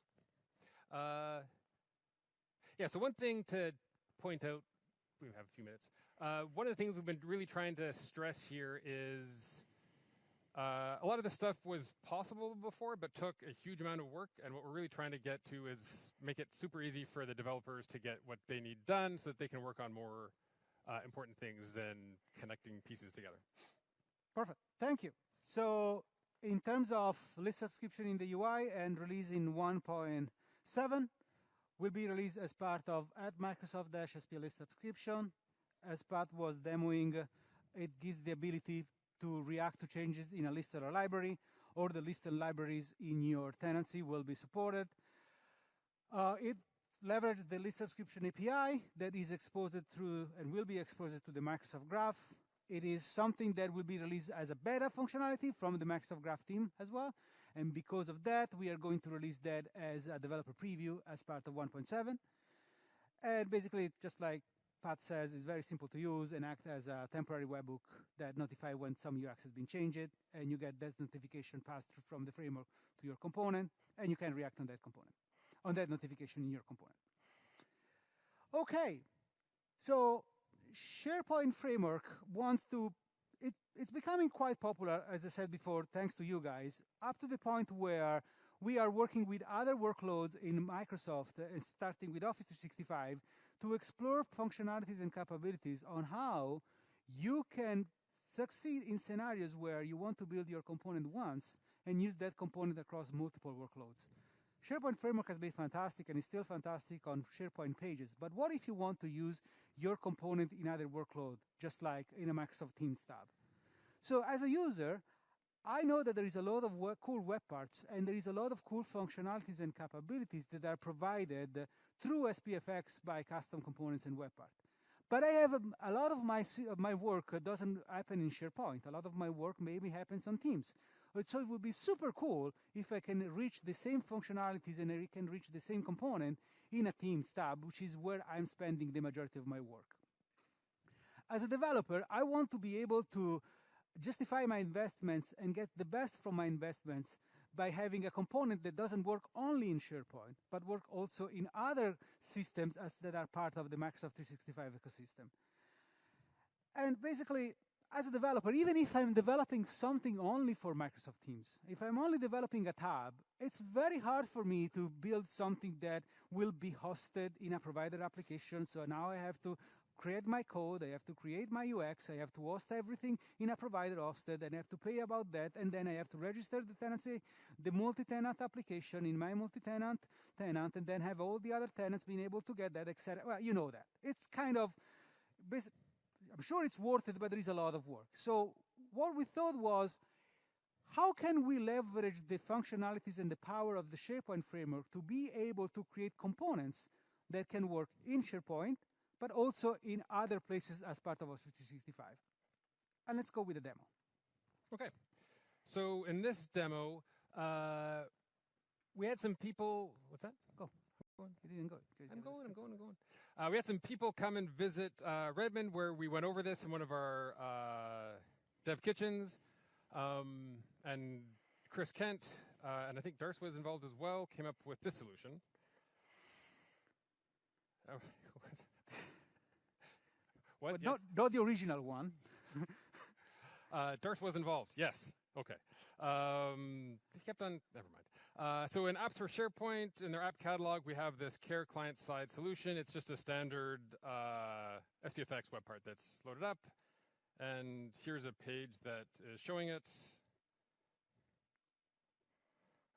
Yeah, so one thing to point out, we have a few minutes. One of the things we've been really trying to stress here is a lot of this stuff was possible before, but took a huge amount of work. And what we're really trying to get to is make it super easy for the developers to get what they need done so that they can work on more important things than connecting pieces together. Perfect. Thank you. So in terms of list subscription in the UI and release in 1.7, will be released as part of at Microsoft-SP list subscription. As Pat was demoing, it gives the ability to react to changes in a list or a library, or the list and libraries in your tenancy will be supported. It leverages the list subscription API that is exposed through and will be exposed to the Microsoft Graph. It is something that will be released as a beta functionality from the Microsoft Graph team as well. And because of that, we are going to release that as a developer preview as part of 1.7. And basically, just like Pat says, it's very simple to use and act as a temporary webhook that notify when some UX has been changed, and you get that notification passed from the framework to your component, and you can react on that component, on that notification in your component. Okay, so SharePoint framework wants to, it's becoming quite popular, as I said before, thanks to you guys, up to the point where we are working with other workloads in Microsoft, and starting with Office 365, to explore functionalities and capabilities on how you can succeed in scenarios where you want to build your component once and use that component across multiple workloads. SharePoint framework has been fantastic and is still fantastic on SharePoint pages, but what if you want to use your component in other workload, just like in a Microsoft Teams tab? So as a user, I know that there is a lot of cool web parts, and there is a lot of cool functionalities and capabilities that are provided through SPFX by custom components and web part. But I have a lot of my work doesn't happen in SharePoint. A lot of my work maybe happens on Teams. So it would be super cool if I can reach the same functionalities and I can reach the same component in a Teams tab, which is where I'm spending the majority of my work. As a developer, I want to be able to justify my investments and get the best from my investments by having a component that doesn't work only in SharePoint, but work also in other systems that are part of the Microsoft 365 ecosystem. And basically, as a developer, even if I'm developing something only for Microsoft Teams, if I'm only developing a tab, it's very hard for me to build something that will be hosted in a provider application. So now I have to create my code, I have to create my UX, I have to host everything in a provider hosted, and I have to pay about that, and then I have to register the tenancy, the multi-tenant application in my multi-tenant tenant, and then have all the other tenants being able to get that, etc. Well, you know that. It's kind of, I'm sure it's worth it, but there is a lot of work. So what we thought was, how can we leverage the functionalities and the power of the SharePoint framework to be able to create components that can work in SharePoint, but also in other places as part of Office 365. And let's go with the demo. Okay. So in this demo, we had some people, what's that? Go. You didn't go. I'm going. We had some people come and visit Redmond, where we went over this in one of our dev kitchens. And Chris Kent, and I think Darce was involved as well, came up with this solution. Oh, what? But yes. not the original one. Darce was involved, yes. Okay. He kept on, never mind. So in apps for SharePoint, in their app catalog, we have this care client-side solution. It's just a standard SPFX web part that's loaded up. And here's a page that is showing it.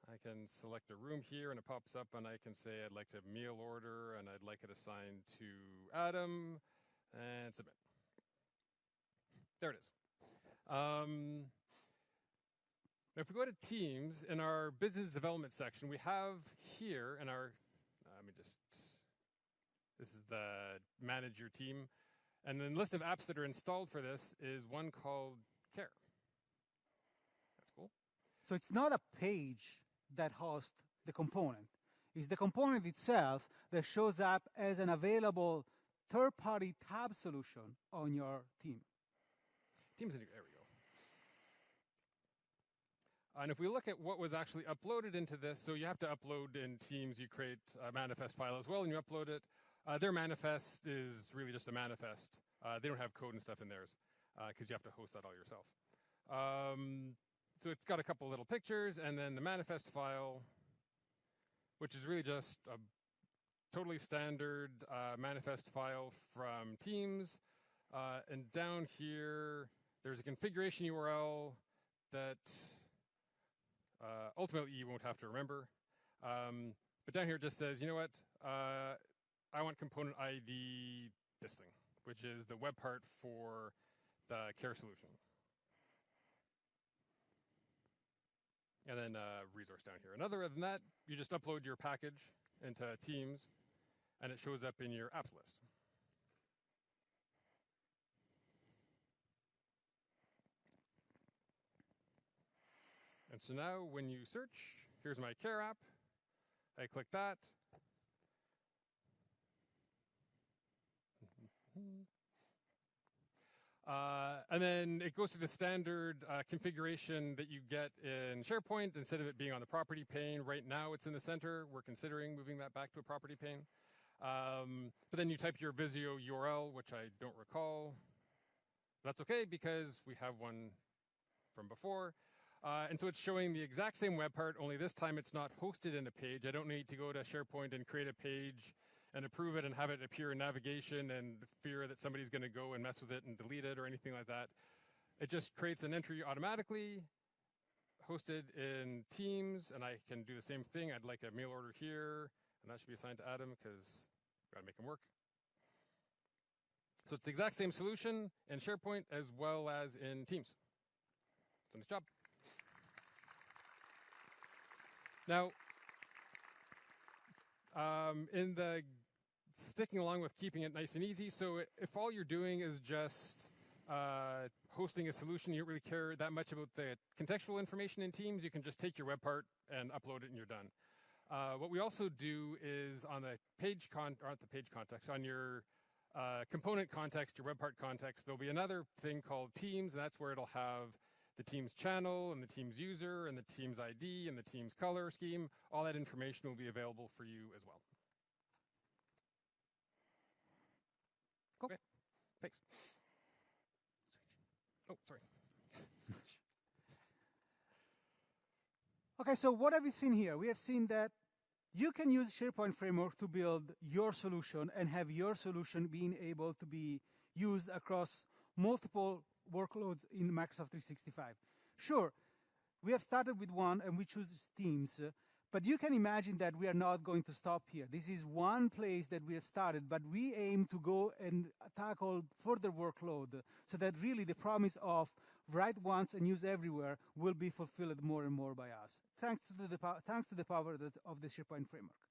I can select a room here, and it pops up, and I can say I'd like to meal order, and I'd like it assigned to Adam, and submit. There it is. Now, if we go to Teams, in our business development section, we have here in our, this is the manage your team. And then the list of apps that are installed for this is one called Care. That's cool. So it's not a page that hosts the component. It's the component itself that shows up as an available third-party tab solution on your team. Teams, there we go. And if we look at what was actually uploaded into this, so you have to upload in Teams, you create a manifest file as well, and you upload it. Their manifest is really just a manifest. They don't have code and stuff in theirs because you have to host that all yourself. So it's got a couple little pictures, and then the manifest file, which is really just a totally standard manifest file from Teams. And down here, there's a configuration URL that ultimately you won't have to remember. But down here it just says, you know what? I want component ID this thing, which is the web part for the Care solution. And then resource down here. And other than that, you just upload your package into Teams, and it shows up in your apps list. And so now when you search, here's my Care app. I click that. And then it goes through the standard configuration that you get in SharePoint. Instead of it being on the property pane, right now it's in the center. We're considering moving that back to a property pane. But then you type your Visio URL, which I don't recall. That's okay, because we have one from before. And so it's showing the exact same web part, only this time it's not hosted in a page. I don't need to go to SharePoint and create a page and approve it and have it appear in navigation and fear that somebody's going to go and mess with it and delete it or anything like that. It just creates an entry automatically, hosted in Teams, and I can do the same thing. I'd like a mail order here, and that should be assigned to Adam because we've got to make him work. So it's the exact same solution in SharePoint as well as in Teams. So nice job. Now, in the sticking along with keeping it nice and easy, so if all you're doing is just hosting a solution, you don't really care that much about the contextual information in Teams, you can just take your web part and upload it and you're done. What we also do is on the page context, on your component context, your web part context, there'll be another thing called Teams, and that's where it'll have the Teams channel and the Teams user and the Teams ID and the Teams color scheme. All that information will be available for you as well. Cool. Okay, thanks. Oh, sorry. Okay, so what have we seen here? We have seen that you can use SharePoint Framework to build your solution and have your solution being able to be used across multiple workloads in Microsoft 365. Sure, we have started with one and we choose Teams, but you can imagine that we are not going to stop here. This is one place that we have started, but we aim to go and tackle further workload so that really the promise of write once and use everywhere will be fulfilled more and more by us, thanks to the power of the SharePoint framework.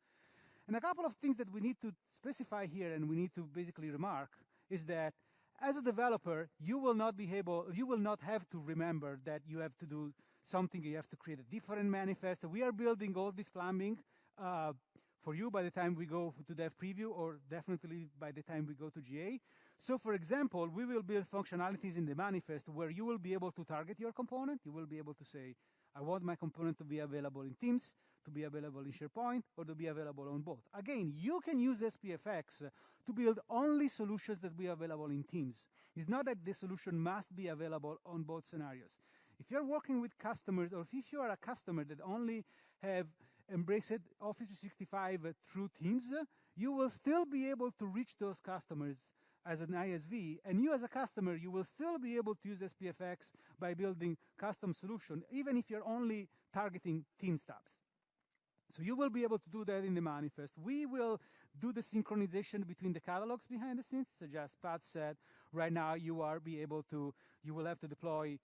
And a couple of things that we need to specify here and we need to basically remark is that as a developer, you will not have to remember that you have to do something, you have to create a different manifest. We are building all this plumbing for you by the time we go to dev preview, or definitely by the time we go to GA. So for example, we will build functionalities in the manifest where you will be able to target your component. You will be able to say, I want my component to be available in Teams, to be available in SharePoint, or to be available on both. Again, you can use SPFX to build only solutions that will be available in Teams. It's not that the solution must be available on both scenarios. If you're working with customers, or if you are a customer that only have embraced Office 365 through Teams, you will still be able to reach those customers as an ISV, and you as a customer, you will still be able to use SPFX by building custom solution, even if you're only targeting Teams tabs. So you will be able to do that in the manifest. We will do the synchronization between the catalogs behind the scenes. So just Pat said, right now you will have to deploy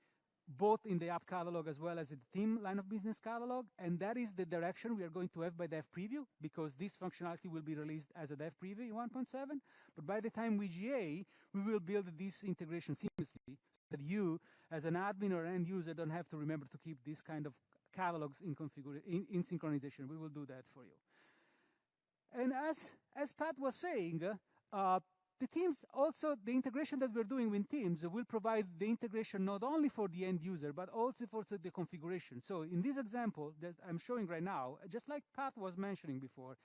both in the app catalog as well as in the team line of business catalog. And that is the direction we are going to have by dev preview, because this functionality will be released as a dev preview in 1.7. But by the time we GA, we will build this integration seamlessly so that you, as an admin or an end user, don't have to remember to keep this kind of catalogs in synchronization. We will do that for you. And as Pat was saying, the teams also, the integration that we're doing with Teams will provide the integration not only for the end user, but also for the configuration. So in this example that I'm showing right now, just like Pat was mentioning before,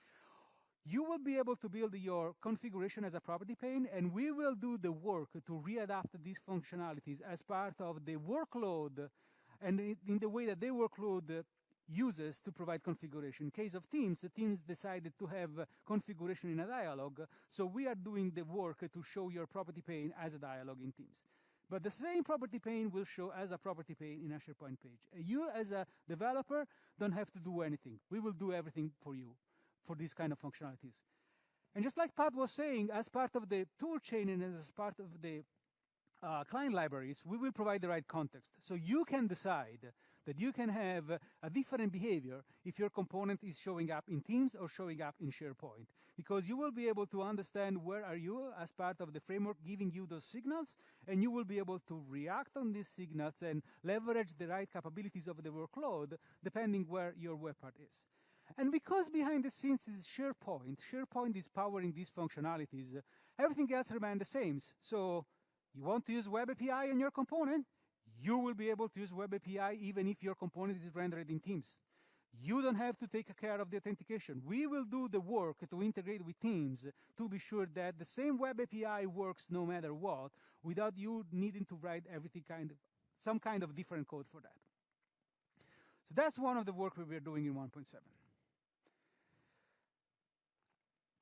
you will be able to build your configuration as a property pane, and we will do the work to readapt these functionalities as part of the workload and in the way that the workload uses to provide configuration. In case of Teams, the Teams decided to have configuration in a dialog, so we are doing the work to show your property pane as a dialog in Teams. But the same property pane will show as a property pane in a SharePoint page. You, as a developer, don't have to do anything. We will do everything for you for these kind of functionalities. And just like Pat was saying, as part of the tool chain and as part of the client libraries, we will provide the right context. So you can decide that you can have a different behavior if your component is showing up in Teams or showing up in SharePoint, because you will be able to understand where are you as part of the framework giving you those signals, and you will be able to react on these signals and leverage the right capabilities of the workload depending where your web part is. And because behind the scenes is SharePoint is powering these functionalities, everything else remains the same. So you want to use Web API on your component? You will be able to use Web API even if your component is rendered in Teams. You don't have to take care of the authentication. We will do the work to integrate with Teams to be sure that the same Web API works no matter what, without you needing to write some kind of different code for that. So that's one of the work we are doing in 1.7.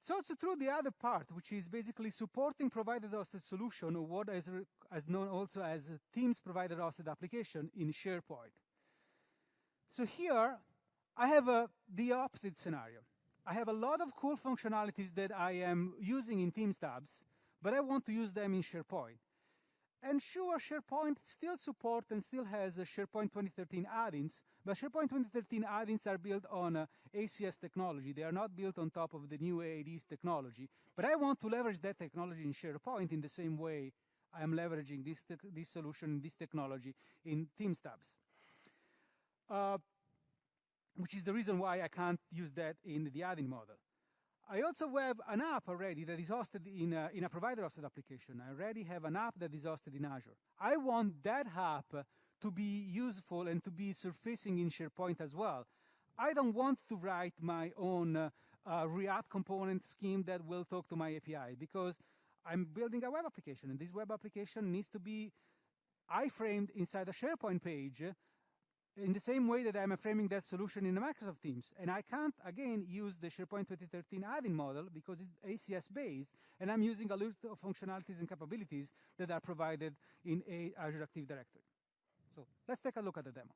It's also true the other part, which is basically supporting provider-hosted solution, or what is known also as Teams provider-hosted application in SharePoint. So here, I have the opposite scenario. I have a lot of cool functionalities that I am using in Teams tabs, but I want to use them in SharePoint. And sure, SharePoint still supports and still has SharePoint 2013 add-ins, but SharePoint 2013 add-ins are built on ACS technology. They are not built on top of the new AAD's technology. But I want to leverage that technology in SharePoint in the same way I am leveraging this solution, this technology in Teams tabs. Which is the reason why I can't use that in the add-in model. I also have an app already that is hosted in a provider-hosted application. I already have an app that is hosted in Azure. I want that app to be useful and to be surfacing in SharePoint as well. I don't want to write my own React component scheme that will talk to my API, because I'm building a web application, and this web application needs to be iframed inside a SharePoint page in the same way that I'm framing that solution in the Microsoft Teams. And I can't, again, use the SharePoint 2013 add-in model because it's ACS-based, and I'm using a list of functionalities and capabilities that are provided in Azure Active Directory. So let's take a look at the demo.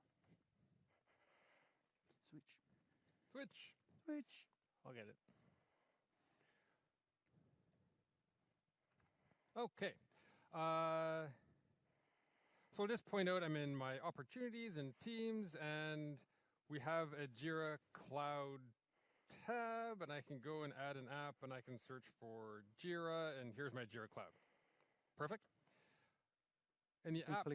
Switch. I'll get it. Okay. So I'll just point out I'm in my opportunities and Teams, and we have a Jira Cloud tab, and I can go and add an app, and I can search for Jira, and here's my Jira Cloud. Perfect. And the app.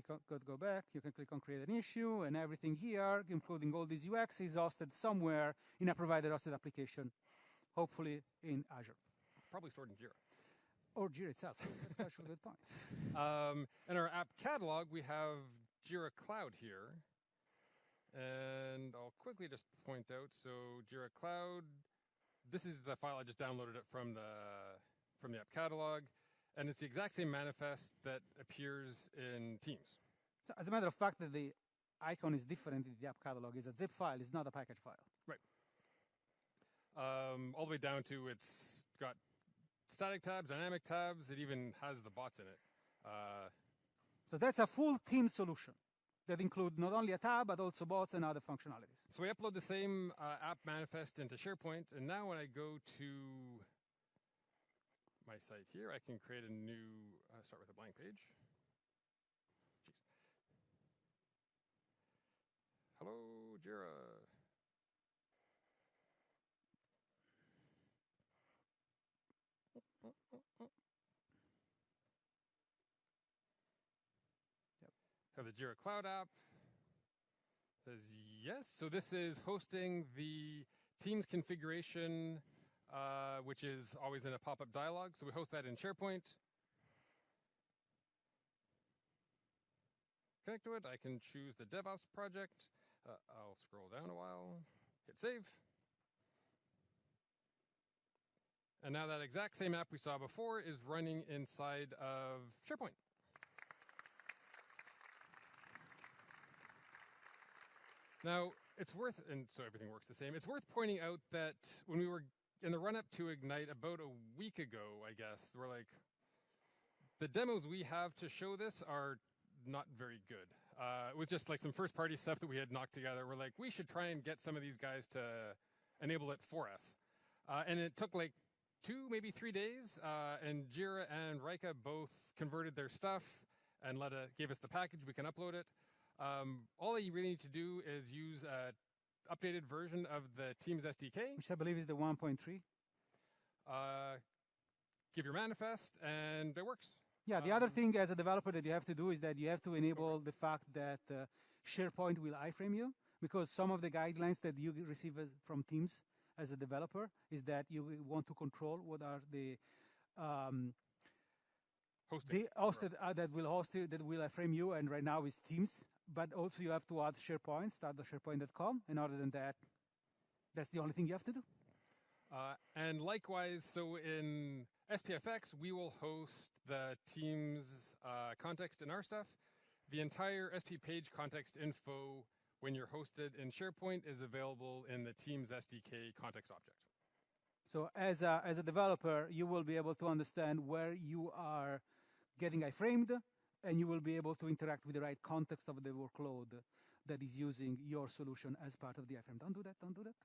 Go back. You can click on create an issue, and everything here, including all these UX, is hosted somewhere in a provider-hosted application, hopefully in Azure. Probably stored in Jira. Or Jira itself. That's actually a good point. In our app catalog, we have Jira Cloud here. And I'll quickly just point out, so Jira Cloud, this is the file I just downloaded it from the app catalog. And it's the exact same manifest that appears in Teams. So as a matter of fact, the icon is different in the app catalog. It's a zip file. It's not a package file. Right. All the way down to it's got static tabs, dynamic tabs. It even has the bots in it. So that's a full Teams solution. that include not only a tab, but also bots and other functionalities. So we upload the same app manifest into SharePoint, and now when I go to my site here, I can create a new, start with a blank page. Jeez. Hello, Jira. Have the Jira Cloud app. Says yes. So this is hosting the Teams configuration, which is always in a pop-up dialog. So we host that in SharePoint. Connect to it. I can choose the DevOps project. I'll scroll down a while, hit save. And now that exact same app we saw before is running inside of SharePoint. Now, it's worth, and so everything works the same, it's worth pointing out that when we were in the run-up to Ignite about a week ago, I guess, we're like, the demos we have to show this are not very good. It was just like some first-party stuff that we had knocked together. We're like, we should try and get some of these guys to enable it for us. And it took like 2, maybe 3 days, and Jira and Rika both converted their stuff and gave us the package. We can upload it. All you really need to do is use an updated version of the Teams SDK. Which I believe is the 1.3. Give your manifest, and it works. Yeah, the other thing as a developer that you have to do is that you have to enable the fact that SharePoint will iframe you, because some of the guidelines that you receive from Teams as a developer is that you want to control what are the that will host you, that will iframe you, and right now is Teams. But also you have to add SharePoint, start.sharepoint.com, and other than that, that's the only thing you have to do. And likewise, so in SPFX, we will host the Teams context in our stuff. The entire SP page context info, when you're hosted in SharePoint, is available in the Teams SDK context object. So as a developer, you will be able to understand where you are getting iframed, and you will be able to interact with the right context of the workload that is using your solution as part of the iframe. Don't do that, don't do that.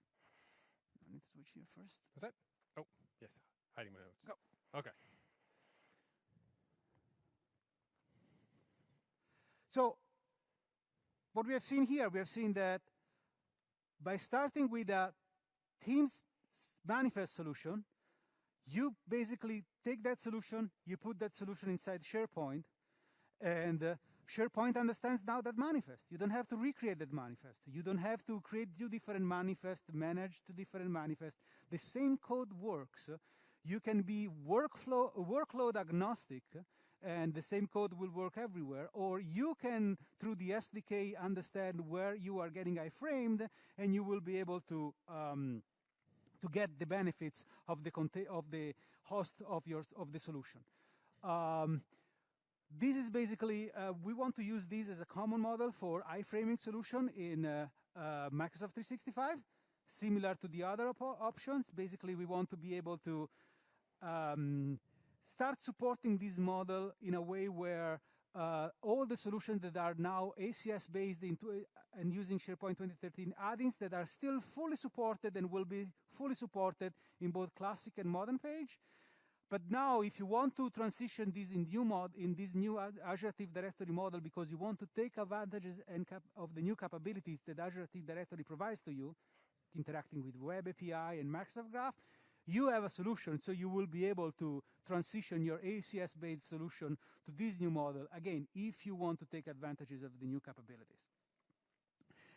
I need to switch here first. What's that? Oh, yes, hiding my notes. Go. Okay. So what we have seen here, we have seen that by starting with a Teams manifest solution, you basically take that solution, you put that solution inside SharePoint, and SharePoint understands now that manifest. You don't have to recreate that manifest. You don't have to create 2 different manifests, manage 2 different manifests. The same code works. You can be workload agnostic, and the same code will work everywhere. Or you can, through the SDK, understand where you are getting iframed, and you will be able to get the benefits of the host of the solution. This is basically, we want to use this as a common model for iframing solution in Microsoft 365, similar to the other options. Basically, we want to be able to start supporting this model in a way where all the solutions that are now ACS-based and using SharePoint 2013 add-ins that are still fully supported and will be fully supported in both classic and modern page. But now, if you want to transition this in this new Azure Active Directory model because you want to take advantages of the new capabilities that Azure Active Directory provides to you, interacting with Web API and Microsoft Graph, you have a solution, so you will be able to transition your ACS-based solution to this new model, again, if you want to take advantages of the new capabilities.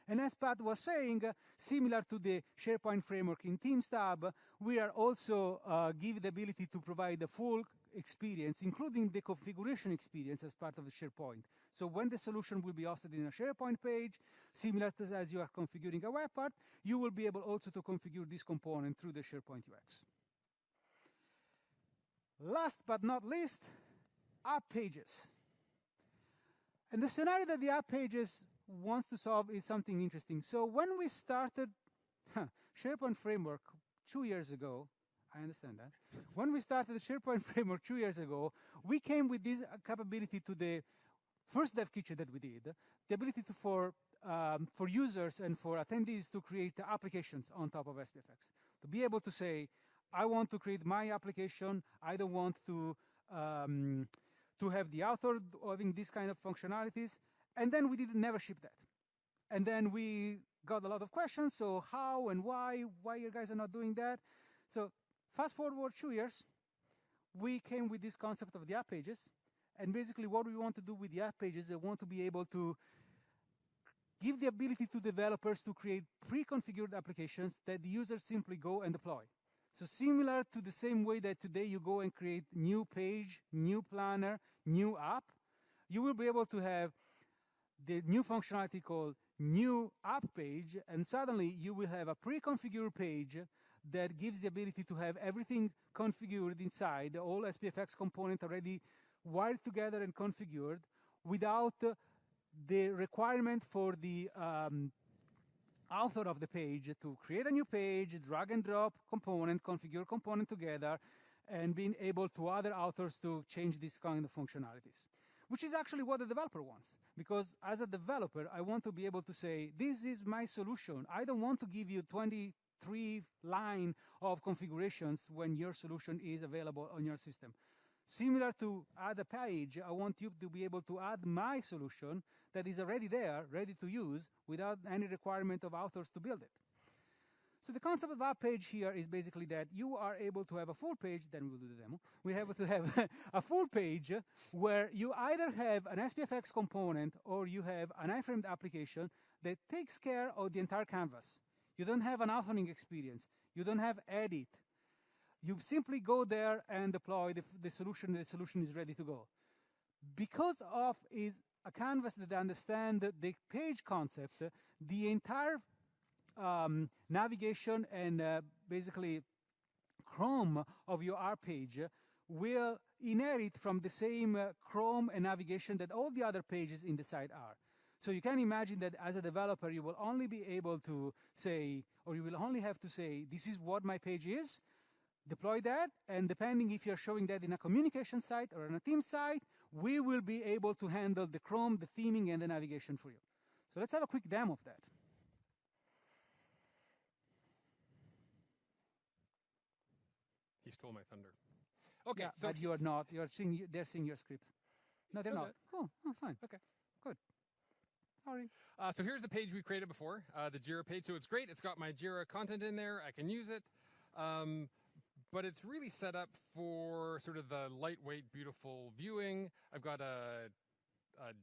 And as Pat was saying, similar to the SharePoint framework in Teams tab, we are also give the ability to provide the full experience, including the configuration experience as part of the SharePoint. So when the solution will be hosted in a SharePoint page, similar to as you are configuring a web part, you will be able also to configure this component through the SharePoint UX. Last but not least, app pages. And the scenario that the app pages wants to solve is something interesting. So when we started SharePoint framework 2 years ago, I understand that. When we started the SharePoint framework 2 years ago, we came with this capability to the first dev kit that we did, the ability for users and for attendees to create applications on top of SPFX. To be able to say, I want to create my application. I don't want to have the author having these kind of functionalities. And then we never ship that. And then we got a lot of questions. So how and why you guys are not doing that? So fast forward 2 years, we came with this concept of the app pages. And basically what we want to do with the app pages, we want to be able to give the ability to developers to create pre-configured applications that the users simply go and deploy. So similar to the same way that today you go and create new page, new planner, new app, you will be able to have the new functionality called new app page, and suddenly you will have a pre-configured page that gives the ability to have everything configured inside, all SPFX components already wired together and configured without the requirement for the author of the page to create a new page, drag and drop component, configure component together, and being able to other authors to change this kind of functionalities, which is actually what the developer wants. Because as a developer, I want to be able to say, this is my solution. I don't want to give you 23 line of configurations when your solution is available on your system. Similar to add a page, I want you to be able to add my solution that is already there, ready to use, without any requirement of authors to build it. So the concept of app page here is basically that you are able to have a full page, then we'll do the demo. We're able to have a full page where you either have an SPFX component or you have an iframed application that takes care of the entire canvas. You don't have an authoring experience. You don't have edit. You simply go there and deploy the solution. The solution is ready to go. Because of is a canvas that understands the page concept, the entire navigation and basically Chrome of your R page will inherit from the same Chrome and navigation that all the other pages in the site are. So you can imagine that as a developer, you will only be able to say, or you will only have to say, this is what my page is, deploy that, and depending if you're showing that in a communication site or on a team site, we will be able to handle the Chrome, the theming, and the navigation for you. So let's have a quick demo of that. He stole my thunder. Okay, Yeah, so but you are not. They're seeing your script. No, they're not. Oh, fine. Okay. Good. Sorry. So here's the page we created before, the Jira page. So it's great. It's got my Jira content in there. I can use it. But it's really set up for sort of the lightweight, beautiful viewing. I've got a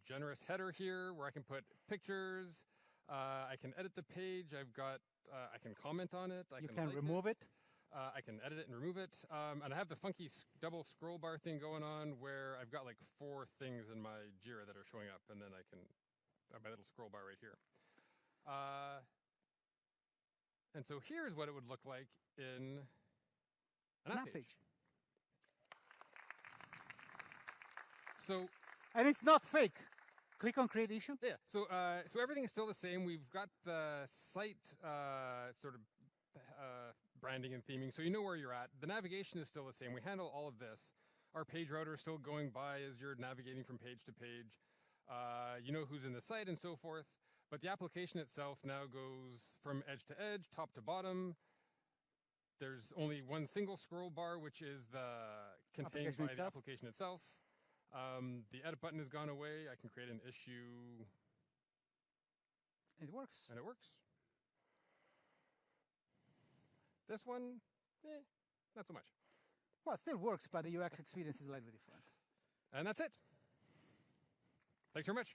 generous header here where I can put pictures. I can edit the page. I've got, I can comment on it. You can remove it. I can edit it and remove it. And I have the funky double scroll bar thing going on where I've got like 4 things in my Jira that are showing up, and then I can have my little scroll bar right here. And so here's what it would look like in an app page. So, and it's not fake. Click on create issue. Yeah. So everything is still the same. We've got the site sort of branding and theming, so you know where you're at. The navigation is still the same. We handle all of this. Our page router is still going by as you're navigating from page to page. You know who's in the site and so forth. But the application itself now goes from edge to edge, top to bottom. There's only one single scroll bar, which is contained by the application itself. The edit button has gone away. I can create an issue. It works. And it works. This one, not so much. Well, it still works, but the UX experience is slightly different. And that's it. Thanks very much.